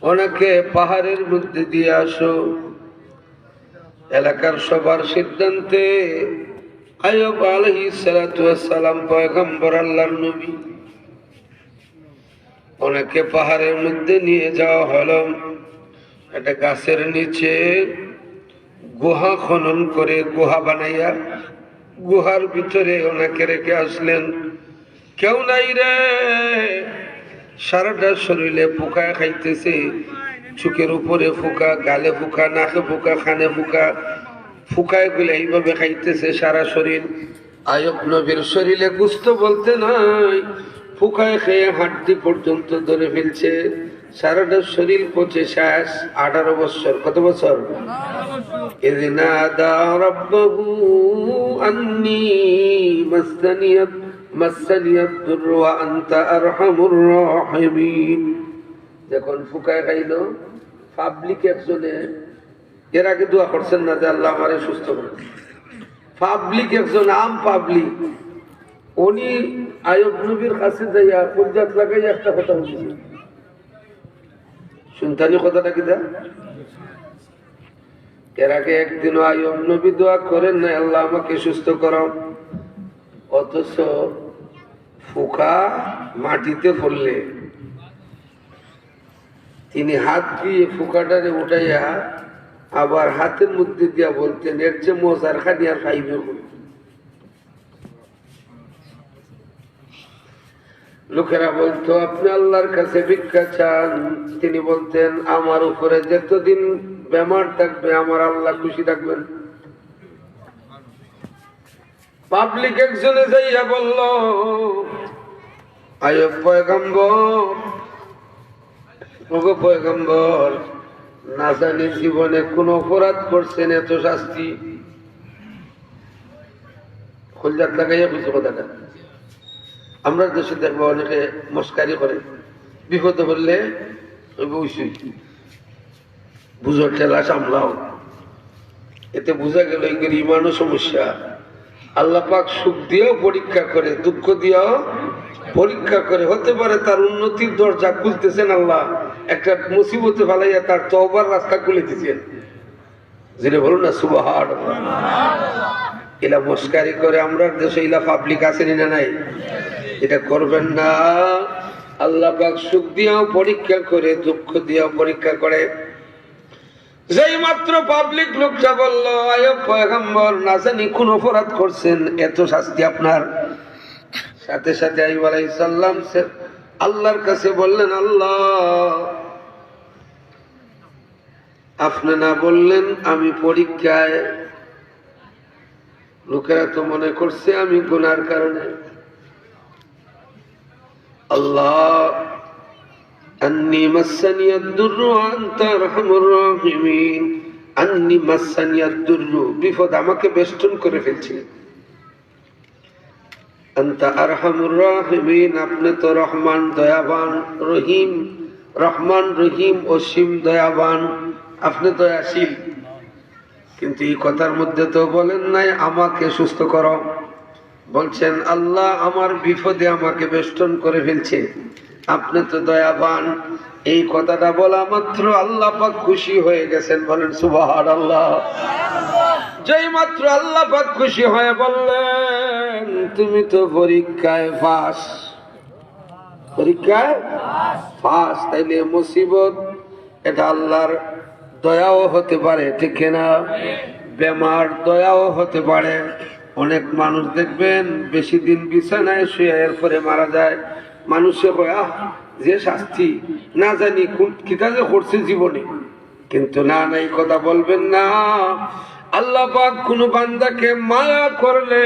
ওনাকে পাহাড়ের মধ্যে দিয়ে আসো। এলাকার সবার সিদ্ধান্তে আইয়ুব আলাইহিস সালাতু ওয়াস সালাম পয়গম্বর আল্লাহর নবী, ওনাকে পাহাড়ের মধ্যে নিয়ে যাওয়া হলো। একটা গাছের নিচে গুহা খনন করে গুহা বানাইয়া গুহার ভিতরে ওনাকে রেখে আসলেন। কেউ নাই রে, সারাটা শরীরে পোকা খাইতেছে, চোখের উপরে ফুকা, গালে ফুকা, নাকে ফুকা, খানে ফুকা, ফুকায় গুলো এইভাবে খাইতেছে সারা শরীর। আইয়ুব নবীর শরীরে গুস্ত বলতে নাই, ফুকায় খেয়ে হাড্ডি পর্যন্ত ধরে ফেলছে, সারাটা শরীর পচে শেষ। 18 বছর। কত বছর? إذ نادى ربه أني مسني الضر وأنت أرحم الراحمين। যখন ফুকায় খাইল, পাবলিক একজনে, এর আগে দোয়া করছেন না যে আল্লাহ আমারে সুস্থ করে, পাবলিক একজন, আম পাবলিক, উনি আইয়ুব নবীর কাছে যাইয়া কুলজাত লাগাই একটা কথা বলছে। শুনতানি কথাটা কি দা? এর আগে একদিনও আইয়ুব নবী দোয়া করেন না আল্লাহ আমাকে সুস্থ করো, অথচ ফুকা মাটিতে পড়লে তিনি হাত দিয়ে ফুকাটারে উঠাইয়া আবার হাতের মধ্যে দিয়া বলতেন এর যে মজার খানি আর খাইবে। লোকেরা বলতো আপনি আল্লাহর কাছে ভিক্ষা চান, তিনি বলতেন আমার উপরে যতদিন বেমার থাকবে আমার আল্লাহ খুশি থাকবেন। পাবলিক একজনে যাইয়া বলল আইয়ুব পয়গম্বর, ওগো পয়গম্বর, না জানি জীবনে কোন অপরাধ করছেন এত শাস্তি। খুলজাত লাগাইয়া বুঝছো কথাটা। আমরা দেশে দেখবো অনেকে মস্কারি করে, বিপদে বললে বুঝো ঠেলা সামলাও, এতে বোঝা গেল এদের ইমানও সমস্যা। আল্লাহ পাক সুখ দিয়েও পরীক্ষা করে, দুঃখ দিয়েও পরীক্ষা করে। হতে পারে তার উন্নতির দরজা খুলতেছেন আল্লাহ, একটা মুসিবতে ফেলাইয়া তার তওবার রাস্তা খুলে দিচ্ছেন। যেটা বলুন না সুবহানাল্লাহ। এলা মস্কারি করে আমরা দেশে ইলা পাবলিক আসেনি না নাই, এটা করবেন না। আল্লাহ পাক সুখ দিয়েও পরীক্ষা করে, দুঃখ দিয়েও পরীক্ষা করে। যেই মাত্র পাবলিক লোকটা বলল আইয়ুব পয়গম্বর না জানি কোন অপরাধ করছেন এত শাস্তি আপনার, সাথে সাথে আইয়ুব আলাইহিস সালাম আল্লাহর কাছে বললেন আল্লাহ আপনি না বললেন আমি পরীক্ষায়, লোকেরা তো মনে করছে আমি গুনার কারণে। আল্লাহ আন্নি মাসানিয়াদ দুররু আনতা আরহামুর রাহিমিন, আন্নি মাসানিয়াদ দুররু, বিপদ আমাকে বেষ্টন করে ফেলছে। আনতা আরহামুর রাহিমিন, আপনি তো রহমান দয়াবান, রহিম, রহমান রহিম অসীম দয়াবান, আপনি দয়াশীল। কিন্তু এই কথার মধ্যে তো বলেন নাই আমাকে সুস্থ করো, বলছেন আল্লাহ আমার বিপদে আমাকে বেষ্টন করে ফেলছে, আপনি তো দয়াবান। এই কথাটা বলা মাত্র আল্লাহ পাক খুশি হয়ে গেছেন, বলেন সুবহানাল্লাহ। যেই মাত্র আল্লাহ পাক খুশি হয়ে বললেন তুমি তো পরীক্ষায় পাস, পরীক্ষায় পাস, তাইলে মুসিবত এটা আল্লাহর দয়াও হতে পারে, ঠিক না? বেমার দয়াও হতে পারে। অনেক মানুষ দেখবেন বেশি দিন বিছানায় শুয়ে এরপরে মারা যায়। মানুষে কয় যে শাস্তি, না জানি কোন কিতা যে করছে জীবনে, কিন্তু না নাই কথা বলবেন না। আল্লাহ পাক কোন বান্দাকে মায়া করলে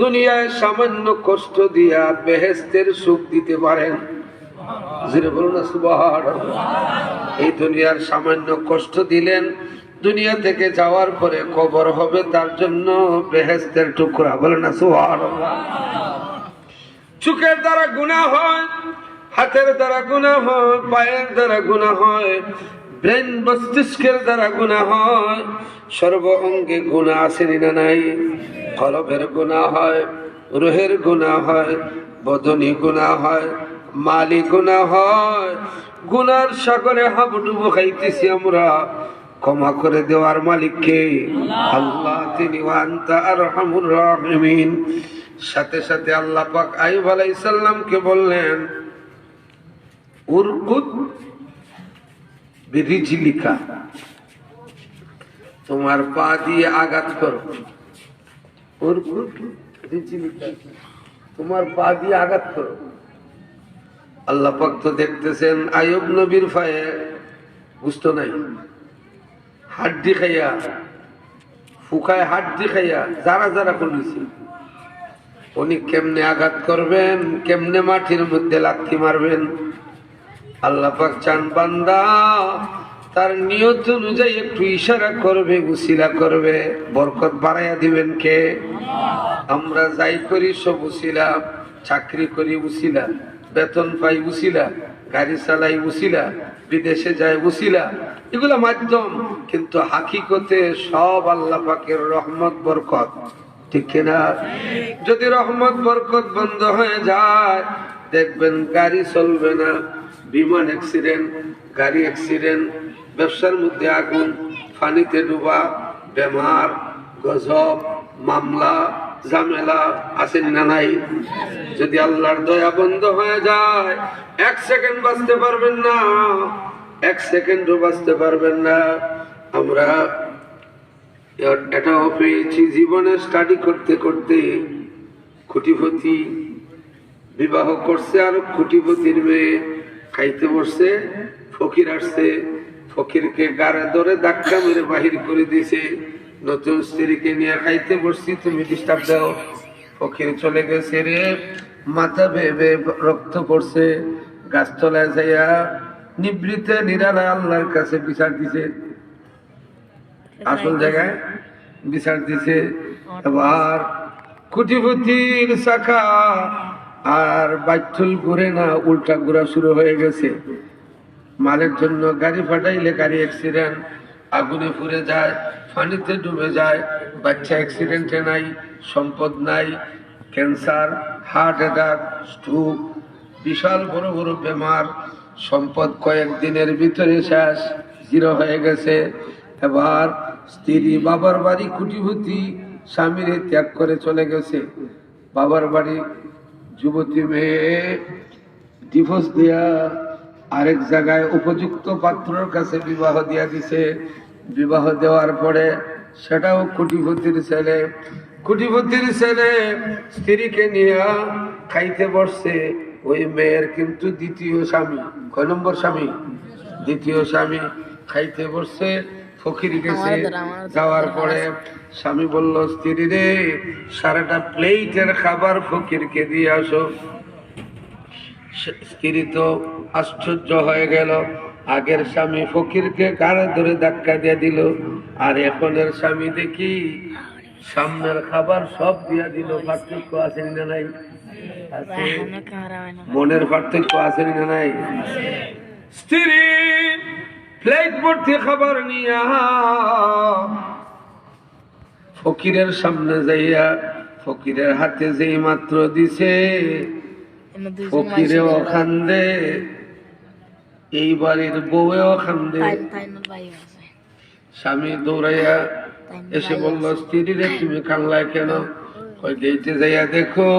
দুনিয়ায় সামান্য কষ্ট দিয়া বেহেশতের সুখ দিতে পারেন। জোরে বলুন না সুবহানাল্লাহ। এই দুনিয়ার সামান্য কষ্ট দিলেন, দুনিয়া থেকে যাওয়ার পরে কবর হবে তার জন্য বেহেশতের টুকরা, বলেন না সুবহানাল্লাহ। চোখের দ্বারা গুনাহ হয়, হাতের দ্বারা গুনাহ হয়, পায়ের দ্বারা গুনাহ হয়, ব্রেন মস্তিষ্কের দ্বারা গুনাহ হয়, সর্ব অঙ্গে গুনাহ আছে না নাই? কলবের গুনাহ হয়, রুহের গুনাহ হয়, বদনী গুনাহ হয়, মালি গুনাহ হয়। গুনার সাগরে হাবুডুবু খাইতেছি আমরা, ক্ষমা করে দেওয়ার মালিক কে? আল্লাহ, তিনি ওয়ান্তা আরহামুর রাহিমিন। সাথে সাথে আল্লাহ পাক আইয়ুব আলাইহিস সালামকে বললেন উরকুদ বিরিজলিকা, তোমার পা দিয়ে আঘাত করো। উরকুদ বিরিজলিকা, তোমার পা দিয়ে আঘাত করো। আল্লাহ পাক তো দেখতেছেন আইয়ুব নবীর পায়ে বুঝতো নাই, হাড্ডি খাইয়া ফুকায়, হাড্ডি খাইয়া যারা যারা করেছে। উনি কেমনে আঘাত করবেন, কেমনে মাটির মধ্যে লাথি মারবেন? আল্লাহ পাক চান বান্দা তার নিয়ত অনুযায়ী একটু ইশারা করবে, উসিলা করবে, বরকত বাড়াইয়া দিবেন কে? আমরা যাই করি সব উসিলা, চাকরি করি উসিলা, বেতন পাই উসিলা, গাড়ি চালাই উসিলা, বিদেশে যায় উসিলা, এগুলা মাধ্যম, কিন্তু হাকিকতে সব আল্লাহ পাকের রহমত বরকত, ঠিক কিনা? যদি রহমত বরকত বন্ধ হয়ে যায় দেখবেন গাড়ি চলবে না, বিমান অ্যাক্সিডেন্ট, গাড়ি অ্যাক্সিডেন্ট, ব্যবসার মধ্যে আগুন, পানিতে ডুবা, বেমার, গজব, মামলা, ঝামেলা আছে না নাই? যদি আল্লাহর দয়া বন্ধ হয়ে যায় 1 সেকেন্ড বাঁচতে পারবেন না, 1 সেকেন্ডও বাঁচতে পারবেন না। আমরা এটাও পেয়েছি জীবনে স্টাডি করতে করতে, কোটিপতি বিবাহ করছে আর কোটিপতির মেয়ে, খাইতে বসছে, ফকির আসছে, ফকিরকে গাড়ে ধরে ধাক্কা মেরে বাহির করে দিয়েছে। নতুন স্ত্রীকে নিয়ে খাইতে বসছি, তুমি ডিস্টার্ব দাও। ফকির চলে গেছে রে, মাথা বেয়ে রক্ত পড়ছে, গাছতলায় যাইয়া নিবৃতে নিরালায় আল্লাহর কাছে বিচার দিছে, আসল জায়গায় বিচার দিছে। এবার কোটিপতির শাখা আর বাইতুল ঘুরে না, উল্টা ঘোরা শুরু হয়ে গেছে। মালের জন্য গাড়ি ফাটাইলে গাড়ি অ্যাক্সিডেন্ট, আগুনে পুড়ে যায়, পানিতে ডুবে যায়, বাচ্চা অ্যাক্সিডেন্টে নাই, সম্পদ নাই, ক্যান্সার, হার্ট অ্যাটাক, স্ট্রোক, বিশাল বড় বড় বেমার, সম্পদ কয়েকদিনের ভিতরে শেষ, জিরো হয়ে গেছে। এবার স্ত্রী বাবার বাড়ি কোটিপতি, স্বামীরে ত্যাগ করে চলে গেছে। বাবার বাড়ি যুবতী মেয়ে ডিভোর্স দিয়া আরেক জায়গায় উপযুক্ত পাত্রের কাছে বিবাহ দিয়া দিছে। বিবাহ দেওয়ার পরে সেটাও কোটিপতির ছেলে, কোটিপতির ছেলে স্ত্রীকে নিয়ে খাইতে বসছে। ওই মেয়ের কিন্তু দ্বিতীয় স্বামী, কয় নম্বর স্বামী? দ্বিতীয় স্বামী। খাইতে বসছে, ফকির গেছে, যাওয়ার পরে স্বামী বলল স্ত্রী রে, সারাটা প্লেটের খাবার ফকিরকে দিয়ে আসো। স্ত্রী তো আশ্চর্য হয়ে গেল, আগের স্বামী ফকিরকে গাড়ে ধরে ধাক্কা দিয়ে দিল, আর এখনের স্বামী দেখি সামনের খাবার সব দিয়া দিল। পার্থক্য আছে না নাই? আছে। মনের পার্থক্য আছে না নাই? স্ত্রী প্লেট ভর্তি খাবার নিয়া ফকিরের সামনে যাইয়া ফকিরের হাতে যেই মাত্র দিছে, ফকিরেও খান্দে, এই বাড়ির বউয়েও খান্দে। স্বামী দৌড়াইয়া এসে বলল, স্ত্রী রে তুমি কান্নায় কেন? গেইটে যাইয়া দেখো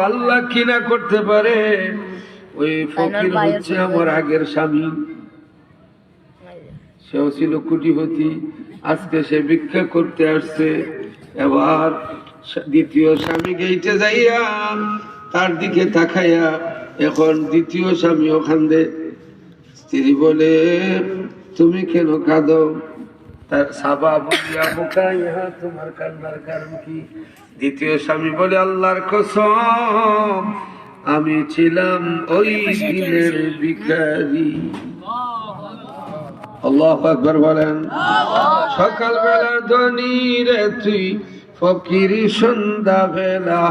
আল্লাহ কি না করতে পারে। ওই ফকির হচ্ছে আমার আগের স্বামী, সেও ছিল কোটিপতি, আজকে সে ভিক্ষা করতে আসছে। এবার দ্বিতীয় স্বামী গেইটে যাইয়া তার দিকে তাকাইয়া এখন দ্বিতীয় স্বামী ওখানে। স্ত্রী বলে, তুমি কেন কাঁদো? তার সাবা বলিয়া বোকা, ইহা তোমার কান্নার কারণ কি? দ্বিতীয় স্বামী বলে, আল্লাহর কসম আমি ছিলাম ওই দিনের ভিখারি। আল্লাহু আকবার বলেন। সকালবেলা ধনী রে তুই ফকির, সন্ধ্যা বেলা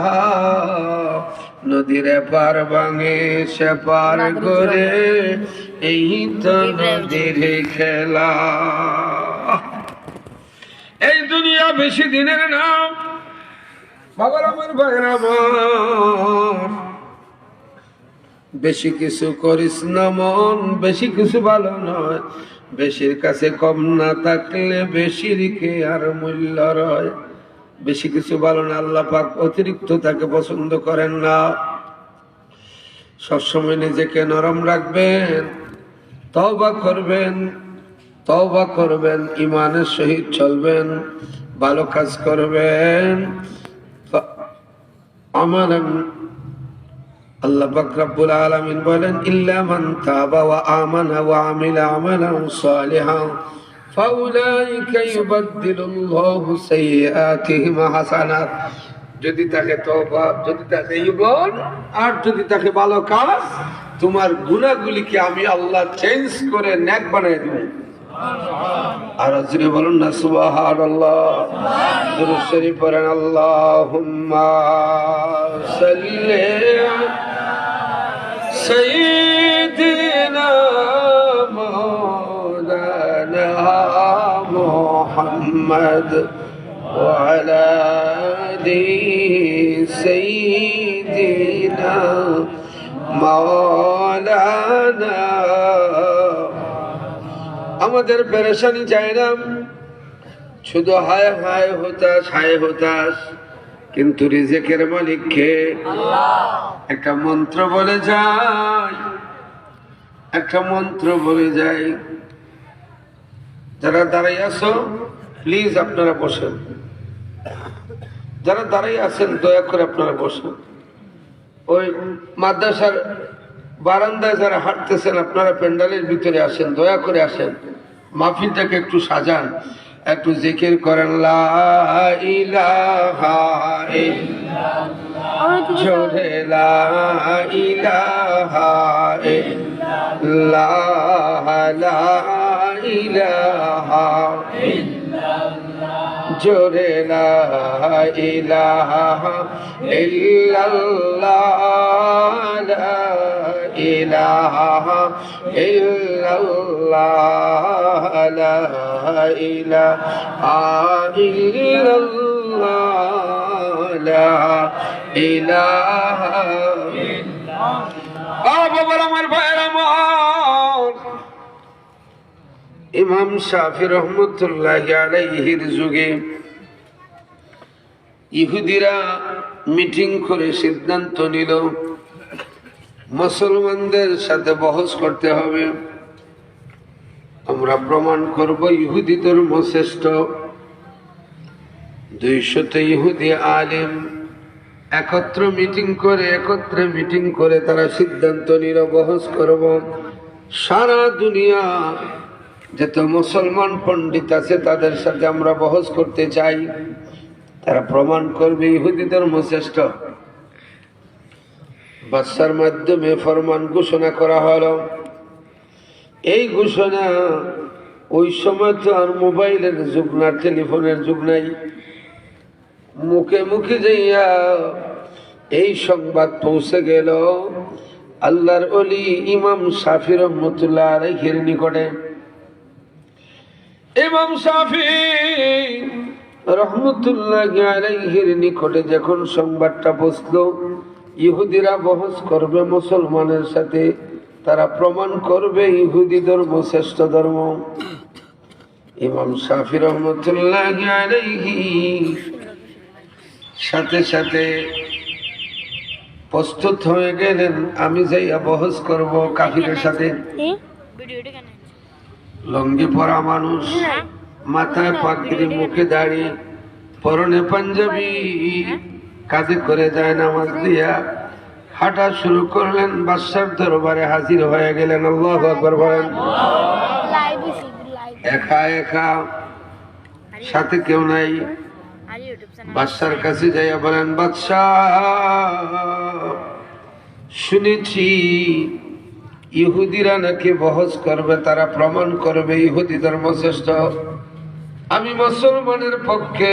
নদীর পার ভাঙে সে পার করে, এই তো নদীর খেলা। এই দুনিয়া বেশি দিনের নাম বাবার আমার ভাইয়ের আমার। বেশি কিছু করিস না মন, বেশি কিছু ভালো নয়। বেশির কাছে কম না থাকলে বেশির কে আর মূল্য রয়। বেশি কিছু ভালো না, আল্লাহ পাক অতিরিক্ত তাকে পছন্দ করেন না। সবসময় নিজেকে নরম রাখবেন, তওবা করবেন, তওবা করবেন, ইমানের সহিত চলবেন, ভালো কাজ করবেন। আমালান আল্লাহ পাক রব্বুল আলামিন বলেন, ইল্লা মান তাবা ওয়া আমানা ওয়া আমিলা আমালান সালিহান ফাউলাইকা ইউবাদদিলুল্লাহু সাইয়্যাতিহিম হাসানাত। যদি তাকে তওবা, যদি তাকে ঈমান, আর যদি তাকে ভালো কাজ, তোমার গুনাহগুলিকে আমি আল্লাহ চেঞ্জ করে নেক বানায় দেব। আর জোরে বলুন না সুবহানাল্লাহ। দুরূদ শরীফ পড়েন, আল্লাহুম্মা সাল্লি সাইয়্যিদিনা মাওলানা মুহাম্মদ ওয়া আলা আলি সাইয়্যিদিনা মাওলানা। আমাদের পেরেশানি চাই না, শুধু হায় হায় হতাশ, হায় হতাশ, কিন্তু রিজিকের মালিক কে? একটা মন্ত্র বলে যায়, একটা মন্ত্র বলে যায়। যারা দাঁড়াই আছো প্লিজ আপনারা বসেন, যারা দাঁড়াই আছেন দয়া করে আপনারা বসেন। ওই মাদ্রাসার বারান্দায় যারা হাঁটতেছেন আপনারা প্যান্ডেলের ভিতরে আসেন, দয়া করে আসেন, মাহফিলটাকে একটু সাজান, একটু জিকির করেন, লা ইলাহা ইল্লাল্লাহ, জোরে লা ইলাহা ইল্লাল্লাহ, লা ইলাহা ইল্লাল্লাহ, জোরে লা ইলাহা ইল্লাল্লাহ, লা ইলাহা ইল্লাল্লাহ, লা ইলাহা ইল্লাল্লাহ, লা ইলাহা ইল্লাল্লাহ। বাবা আমার ভাইয়ের আমার, ইমাম শাফি রহমতুল্লাহি আলাইহির যুগে ইহুদিরা মিটিং করে সিদ্ধান্ত নিল মুসলমানদের সাথে বহস করতে হবে। আমরা প্রমাণ করব ইহুদি ধর্ম শ্রেষ্ঠ। 200 ইহুদি আলেম একত্রে মিটিং করে তারা সিদ্ধান্ত নিল বহস করব। সারা দুনিয়া যত মুসলমান পণ্ডিত আছে তাদের সাথে আমরা বহস করতে চাই, তারা প্রমাণ করবে ইহুদি ধর্ম শ্রেষ্ঠ। বাদশার মাধ্যমে ফরমান ঘোষণা করা হলো। এই ঘোষণা, ওই সময় তো আর মোবাইলের যুগ না, টেলিফোনের যুগ নাই, মুখে মুখে যাইয়া এই সংবাদ পৌঁছে গেল আল্লাহর ওলি ইমাম শাফি রহমতুল্লাহ আলাইহির নিকটে। ইমাম শাফি রহমতুল্লাহ আলাইহির নিকটে যখন সংবাদটা পৌঁছলো, ইহুদিরা বহস করবে মুসলমানের সাথে, তারা প্রমাণ করবে ইহুদি ধর্ম শ্রেষ্ঠ ধর্ম। ইমাম শাফি রহমতুল্লাহি আলাইহি সাথে সাথে প্রস্তুত হয়ে গেলেন, আমি যাইয়া বহস করব কাফিরের সাথে। লঙ্গি পরা মানুষ, মাথায় পাগড়ি, মুখে দাড়ি, পরনে পাঞ্জাবি, কাঁধে করে যায় নামাজ দিয়া হাঁটা শুরু করলেন। বাদশার দরবারে হাজির হয়ে গেলেন। আল্লাহু আকবার বলেন। একা একা, সাথে কেউ নাই। বাদশার কাছে যাইয়া বলেন, বাদশাহ, শুনেছি ইহুদিরা নাকি বহস করবে, তারা প্রমাণ করবে ইহুদি ধর্ম শ্রেষ্ঠ। আমি মুসলমানের পক্ষে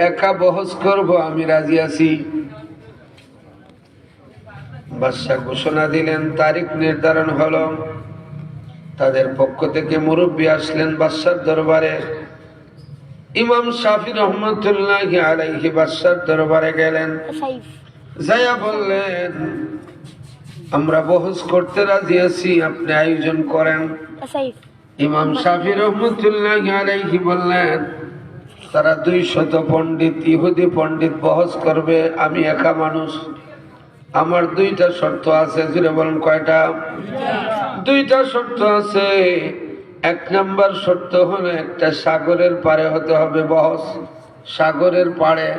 একা বহস করব, আমি রাজি আছি। বাদশা ঘোষণা দিলেন, তারিখ নির্ধারণ হলো। তাদের পক্ষ থেকে মুরব্বী আসলেন বাদশার দরবারে। ইমাম শাফি রহমতুল্লাহি আলাইহি বাদশার দরবারে গেলেন, যাইয়া বললেন, আমরা বহস করতে রাজি আছি, আপনি আয়োজন করেন। ইমাম শাফি রহমতুল্লাহি আলাইহি বললেন, তারা 200 পণ্ডিত, ইহুদি পণ্ডিত বহস করবে, আমি একা মানুষ। আমার 2টা শর্ত আছে। জুড়ে বলেন, কয়টা? 2টা শর্ত আছে। 1 নম্বর শর্ত হলো, একটা সাগরের পারে হতে হবে বহস, সাগরের পাড়ে,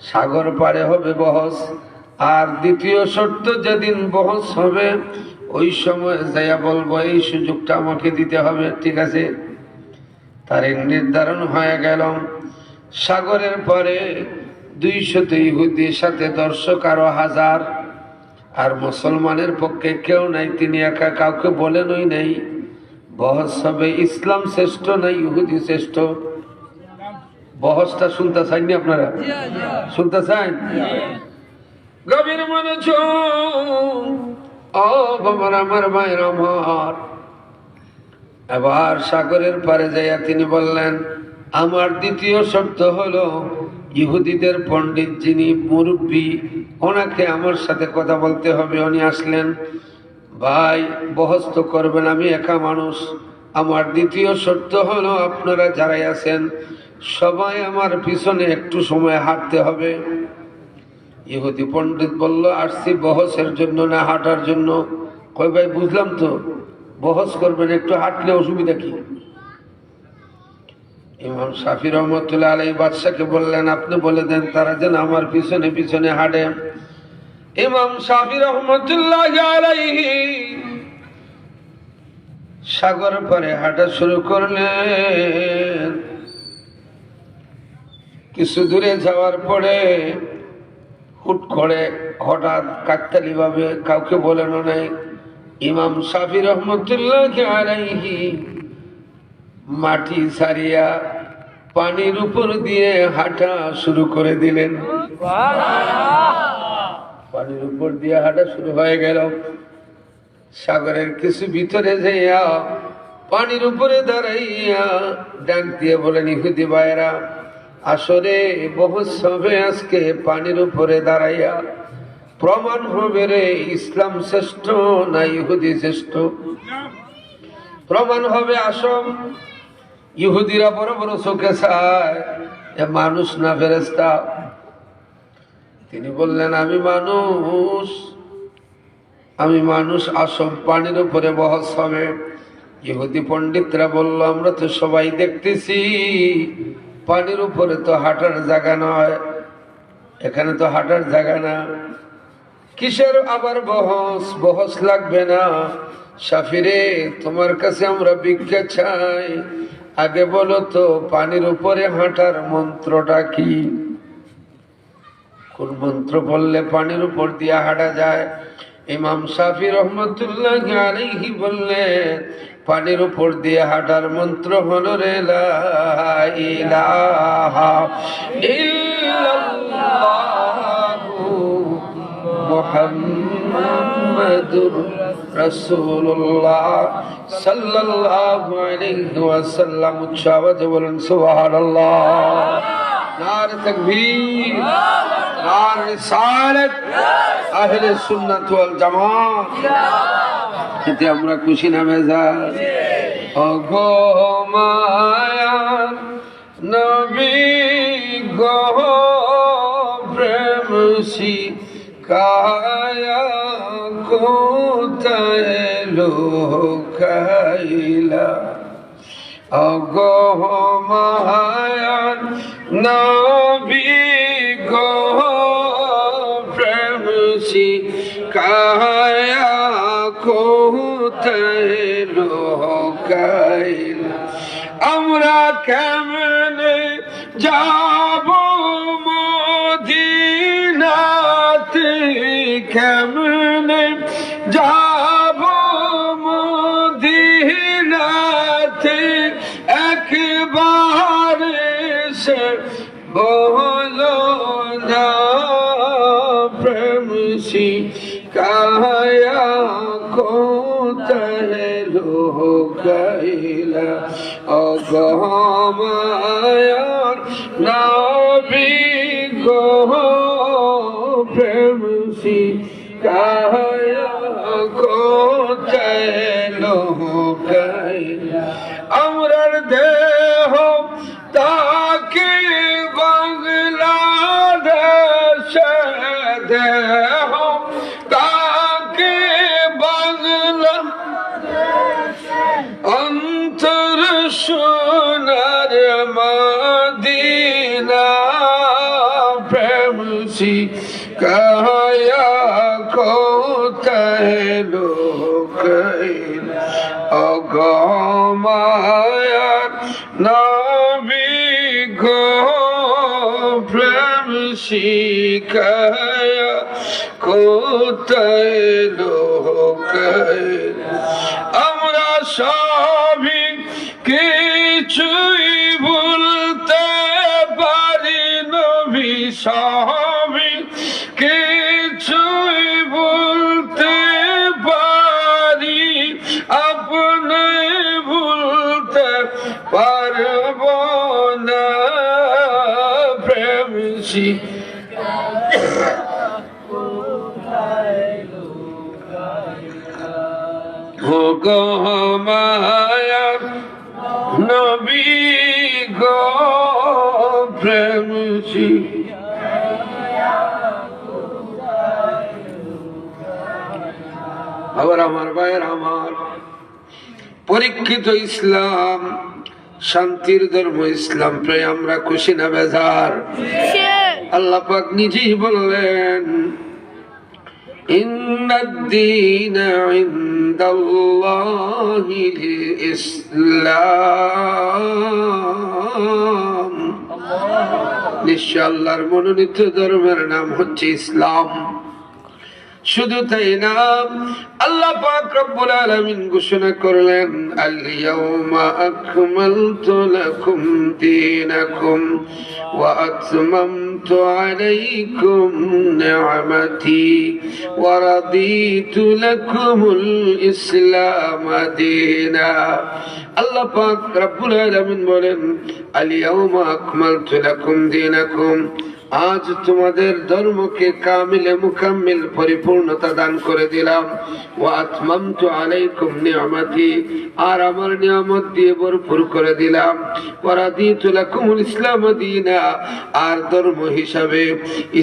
সাগর পাড়ে হবে বহস। আর দ্বিতীয় শর্ত, যেদিন বহস হবে ওই সময় যাইয়া বলবো, এই সুযোগটা আমাকে দিতে হবে। ঠিক আছে, তারিখ নির্ধারণ হয়ে গেল। সাগরের পরে 200 ইহুদির সাথে দর্শক আরো 1000। আর মুসলমানের পক্ষে কেউ নাই, তিনি একা, কাউকে বলেনই নাই। বহস হবে ইসলাম শ্রেষ্ঠ না ইহুদি শ্রেষ্ঠ। বহসটা শুনতে চাইনি আপনারা? শুনতে চান? গভীর মনোযোগ, ও বাবার, আমার ভাইয়ের আমার। এবার সাগরের পারে যাইয়া তিনি বললেন, আমার দ্বিতীয় শর্ত হলো, ইহুদিদের পণ্ডিত যিনি মুরব্বী, ওনাকে আমার সাথে কথা বলতে হবে। উনি আসলেন, ভাই বহস তো করবেন, আমি একা মানুষ। আমার দ্বিতীয় শর্ত হলো, আপনারা যারাই আছেন সবাই আমার পিছনে একটু সময় হাঁটতে হবে। ইহুদি পণ্ডিত বলল, আসছি বহসের জন্য না হাঁটার জন্য? কই ভাই, বুঝলাম তো, বহস করবেন, একটু হাঁটলে অসুবিধা কি? ইমাম শাফি রহমতুল্লাহ আলাইহি বাদশাকে বললেন, আপনি বলে দেন তারা যেন আমার পিছনে পিছনে হাঁটে। ইমাম শাফি রহমতুল্লাহ আলাইহি সাগর পারে হাঁটা শুরু করলেন। কিছু দূরে যাওয়ার পরে হুট করে, হঠাৎ, কাকতালি ভাবে, কাউকে বলেনও নাই, ইমাম শাফি রহমতুল্লাহ আলাইহি মাটি ছাড়িয়া পানির উপর দিয়ে হাঁটা শুরু করে দিলেন। পানির উপর দিয়ে হাঁটা শুরু হয়ে গেল। সাগরের কিছু ভিতরে যাইয়া পানির উপরে দাঁড়াইয়া ডাক দিয়ে বলেন, ইহুদি ভাইয়েরা, আসলে বহস হবে আজকে পানির উপরে দাঁড়াইয়া। প্রমাণ হবে রে ইসলাম শ্রেষ্ঠ না ইহুদি শ্রেষ্ঠ। প্রমাণ হবে। আসম ইহুদিরা বড় বড় চোখে চায়, এ মানুষ না ফেরেশতা। তিনি বললেন, আমি মানুষ, আসম পানির উপরে বহস হবে। ইহুদি পণ্ডিতরা বলল, আমরা তো সবাই দেখতেছি পানির উপরে তো হাঁটার জায়গা নয়, এখানে তো হাঁটার জায়গা না, কিসের আবার বহস? বহস লাগবে না। শাফিরে, তোমার কাছে আমরা ভিক্ষা চাই, আগে বলো তো পানির উপরে হাঁটার মন্ত্রটা কি? কোন মন্ত্র বললে পানির উপর দিয়ে হাঁটা যায়? ইমাম শাফি রহমতুল্লাহ আলাইহি বললেন, পানির উপর দিয়ে হাঁটার মন্ত্র হলো রে লা ইলাহা ইল্লাল্লাহু মুহাম্মাদুর রাসূলুল্লাহ সাল্লাল্লাহু আলাইহি ওয়াসাল্লাম। উচ্চ আওয়াজে বলুন সুবহানাল্লাহ। নারে তাকবীর। আর রিসালাত আহলে সুন্নাত ওয়াল জামাত। এতে আমরা খুশি না বেজার? ওগো মায়ার নবী গো প্রেম শিখায়া কোথায় লুকাইলা। ওগো মায়ার নবী গো প্রেম শিখায়া কোথায় লুকাইলা। আমরা কেমনে যাব মদিনাতে, কেমনে যাব মদিনাতে, একবার সে বলো না প্রেম শিখায়া কোথায় লুকাইলা। ওগো মায়ার নবী গো প্রেম শিখায়া কোথায় লুকাইলা। আমরার দেহ তাকে বাংলাদেশে, দেহ তাকে বাংলা অন্তর সোনার মদিনা প্রেম শিখায়া কোথায় লুকাইলা। ওগো মায়ার নবী গো প্রেম শিখায়া কোথায় লুকাইলা। আমরা সবই কিছুই ভুলতে পারি নবী, সবই কিছুই ভুলতে পারি, আপনি ভুলতে পারব না প্রেম ওগো মায়ার নবী গো প্রেম আবার আমার ভাইয়ের, আমার পরীক্ষিত ইসলাম শান্তির ধর্ম ইসলাম প্রায় আমরা খুশি না বেজার? আল্লাহ পাক নিজেই বললেন ইন্নাদ-দীনা ইনদাল্লাহিল ইসলাম। নিশ্চয় আল্লাহর মনোনীত ধর্মের নাম হচ্ছে ইসলাম। শুধু তাই না, আল্লাহ পাক রব্বুল আলামিন ঘোষণা করলেন আল ইয়াউমা আকমালতু লাকুম দীনাকুম ওয়া আতমামতু আলাইকুম নি'মাতি ওয়া রাদিতু লাকুমুল ইসলাম দীনা। আল্লাহ পাক রব্বুল আলামিন বলেন আল ইয়াউমা আকমালতু লাকুম দীনাকুম, আজ তোমাদের ধর্মকে কামিলে মুকাম্মিল পরিপূর্ণতা দান করে দিলাম। ওয়া আতমামতু আলাইকুম নি'মাতি, আর আমার নিয়ামত দিয়ে ভরপুর করে দিলাম। ওয়া রাদিতু লাকুমুল ইসলাম দীনা, আর ধর্ম হিসাবে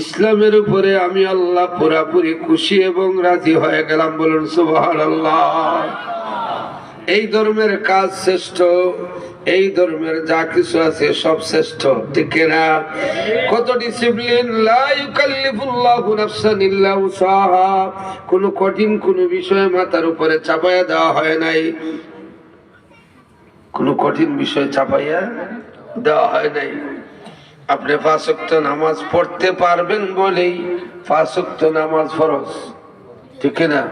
ইসলামের উপরে আমি আল্লাহ পুরাপুরি খুশি এবং রাজি হয়ে গেলাম। বলুন সুবহানাল্লাহ। এই ধর্মের কাজ শ্রেষ্ঠ, এই ধর্মের যা কিছু আছে সব শ্রেষ্ঠ, ঠিক না? কত ডিসিপ্লিন, লা ইউকাল্লিফুল্লাহু নাফসান ইল্লা উসাহা, কোন কঠিন কোন বিষয় মাথার উপরে চাপাইয়া দেওয়া হয় নাই, কোন কঠিন বিষয় চাপাইয়া দেওয়া হয় নাই। আপনি 5 ওয়াক্ত নামাজ পড়তে পারবেন বলেই 5 ওয়াক্ত নামাজ ফরজ, ঠিক না?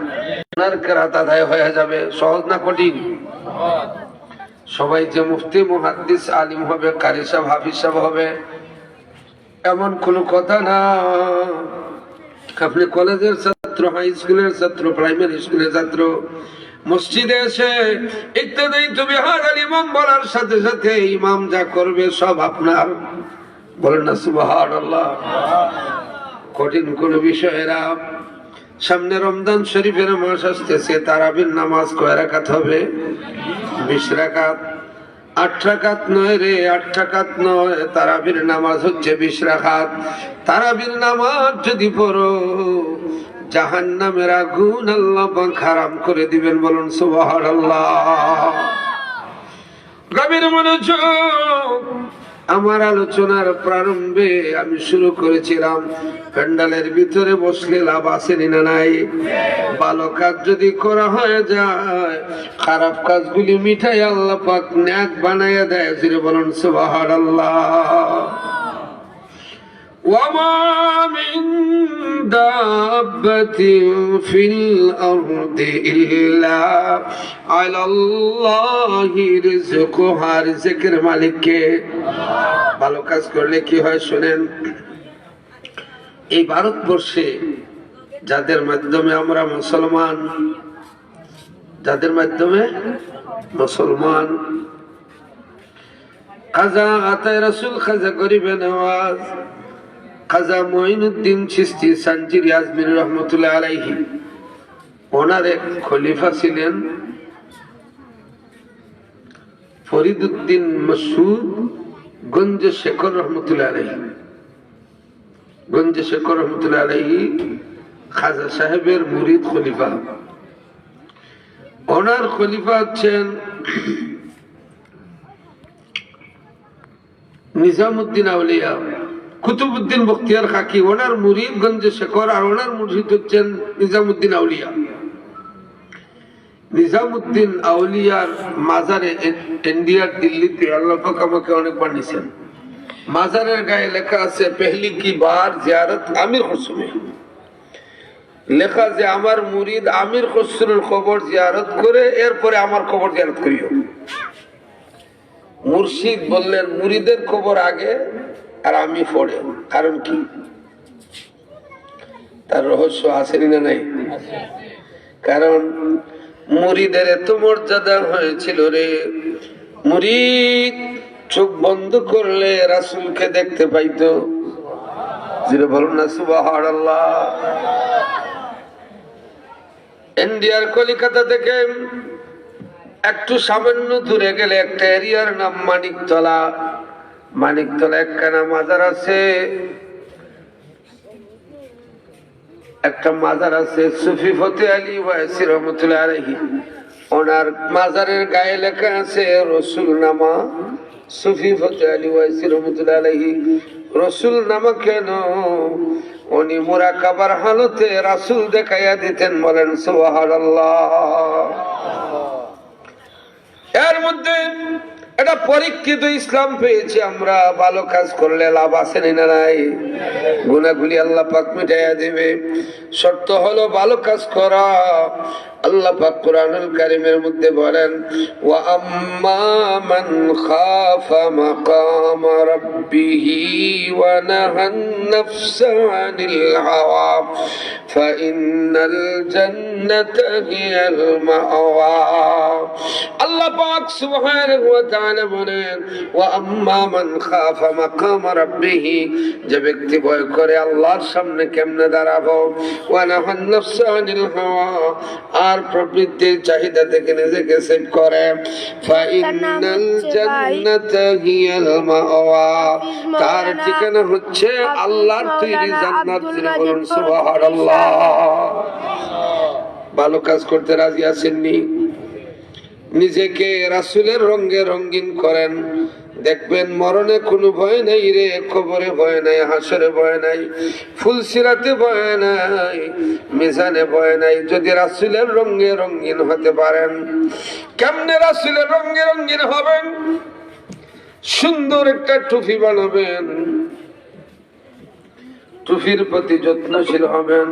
আপনার কেরাত আদায় হয়ে যাবে। সহজ না কঠিন? সবাই যে মুফতি মুহাদ্দিস আলিম হবে, কারি সাহেব হাফিজ সাহেব হবে এমন কোন কথা না। আপনি কলেজের ছাত্র, হাই স্কুলের ছাত্র, প্রাইমারি স্কুলের ছাত্র, মসজিদে এসে ইক্তাদাইতু বিহাদাল ইমাম বলার সাথে সাথে ইমাম যা করবে সব আপনার। বলেন না সুবহানাল্লাহ। কঠিন কোন বিষয়েরা। সামনে রমজান শরীফের মাস আসতেছে, তারাবির নামাজ কয় রাকাত হবে? 20 রাকাত। 8 রাকাত নয় রে, 8 রাকাত নয়, তারাবির নামাজ হচ্ছে 20 রাকাত। তারাবির নামাজ যদি পড়ো, জাহান্নামের আগুন আল্লাহ পাক হারাম করে দিবেন। বলুন সুবহানাল্লাহ। গভীর মনোযোগ। আমার আলোচনার প্রারম্ভে আমি শুরু করেছিলাম, প্যান্ডালের ভিতরে বসলে লাভ আছে না নাই? ভালো কাজ যদি করা হয়ে যায়, খারাপ কাজগুলি মিঠাই আল্লাহ পাক নেক বানাইয়া দেয়। জোরে বলুন সুবহানাল্লাহ। وما من دابة في الأرض إلا على الله رزقها। রিজকের মালিক কে? ভালো কাজ করলে কি হয় শুনেন। এই ভারতবর্ষে যাদের মাধ্যমে আমরা মুসলমান, যাদের মাধ্যমে মুসলমান, খাজা আতায় রাসূল, খাজা গরিবে নওয়াজ, খাজা মঈনুদ্দিন চিশতি সানজিরি আজমিরি রহমতুল্লাহ আলাইহি, ওনার এক খলিফা ছিলেন ফরিদউদ্দিন মাসউদ গঞ্জ শেখর রহমতুল্লাহ আলাইহি। গঞ্জ শেখর রহমতুল্লাহ আলাইহি খাজা সাহেবের মুরিদ খলিফা। ওনার খলিফা হচ্ছেন নিজামুদ্দিন আউলিয়া কুতুবউদ্দিন বখতিয়ার খাকি। ওনার মুরিদ গঞ্জ শেখর, আর ওনার মুরিদ হচ্ছেন নিজামুদ্দিন আউলিয়া। নিজামুদ্দিন আউলিয়ার মাজারে ইন্ডিয়ার দিল্লিতে আল্লাহ পাক আমাকে অনেকবার নিয়েছেন। মাজারের গায়ে লেখা আছে পেহলি কি বার জিয়ারত আমির খসরু। লেখা যে আমার মুরিদ আমির খসরুর কবর জিয়ারত করে, এরপরে আমার কবর জিয়ারত করিও। মুর্শিদ বললেন মুরিদের কবর আগে আর আমি পড়ে। কারণ কি? তার রহস্য আছে না নাই? কারণ মুরিদের এত মর্যাদা হয়েছিল রে, মুরিদ চোখ বন্ধ করলে রাসূলকে দেখতে পাইতো। যেটা বলুন না সুবহানাল্লাহ। ইন্ডিয়ার কলিকাতা থেকে একটু সামান্য দূরে গেলে একটা এরিয়ার নাম মানিকতলা। মানিকতলা একখানা মাজার আছে, একটা মাজার আছে সুফি ফতে আলী ওয়াইসি রহমতুল্লাহ আলাইহি। ওনার মাজারের গায়ে লেখা আছে রসুল নামা। সুফি ফতে আলী ওয়াইসি রহমতুল্লাহ আলাইহি রসুল নামা কেন? উনি মুরাকাবার হালতে রাসূল দেখাইয়া দিতেন। বলেন সুবহানাল্লাহ। এর মধ্যে এটা পরীক্ষিত ইসলাম পেয়েছি আমরা। ভালো কাজ করলে লাভ আছে না নাই? গুনাহগুলি আল্লাহ পাক মিটাইয়া দিবে। শর্ত হলো ভালো কাজ করা। আল্লাহ পাক কোরআনুল কারীমের মধ্যে বলেন, ওয়া আম্মা মান খাফা মাকামা রাব্বিহি ওয়া নাহান নাফসা আনিল হাওয়া ফাইন্নাল জান্নাতা হিয়াল মাওয়া। আল্লাহ পাক সুবহানাহু ওয়া তাআলা বলেন, ওয়া আম্মা মান খাফা মাকামা রাব্বিহি, যে ব্যক্তি ভয় করে আল্লাহর সামনে কেমনে দাঁড়াবো, ওয়া নাহান নাফসা আনিল হাওয়া, আর প্রবৃত্তির চাহিদা থেকে নিজেকে সেভ করে, ফাইন্নাল জান্নাতা হিয়াল মাওয়া, তার ঠিকানা হচ্ছে আল্লাহর তৈরি জান্নাত। বলুন সুবহানাল্লাহ। ভালো কাজ করতে রাজি আছেননি? নিজেকে রাসূলের রঙে রঙিন করেন, দেখবেন মরণে কোনো ভয় নাই রে, কবরে ভয় নাই, হাসরে ভয় নাই, ফুলসিরাতে ভয় নাই, মিজানে ভয় নাই। যদি রাসূলের রঙে রঙিন হতে পারেন। কেমনে রাসূলের রঙে রঙিন হবেন? সুন্দর একটা টুপি বানাবেন, টুপির প্রতি যত্নশীল হবেন।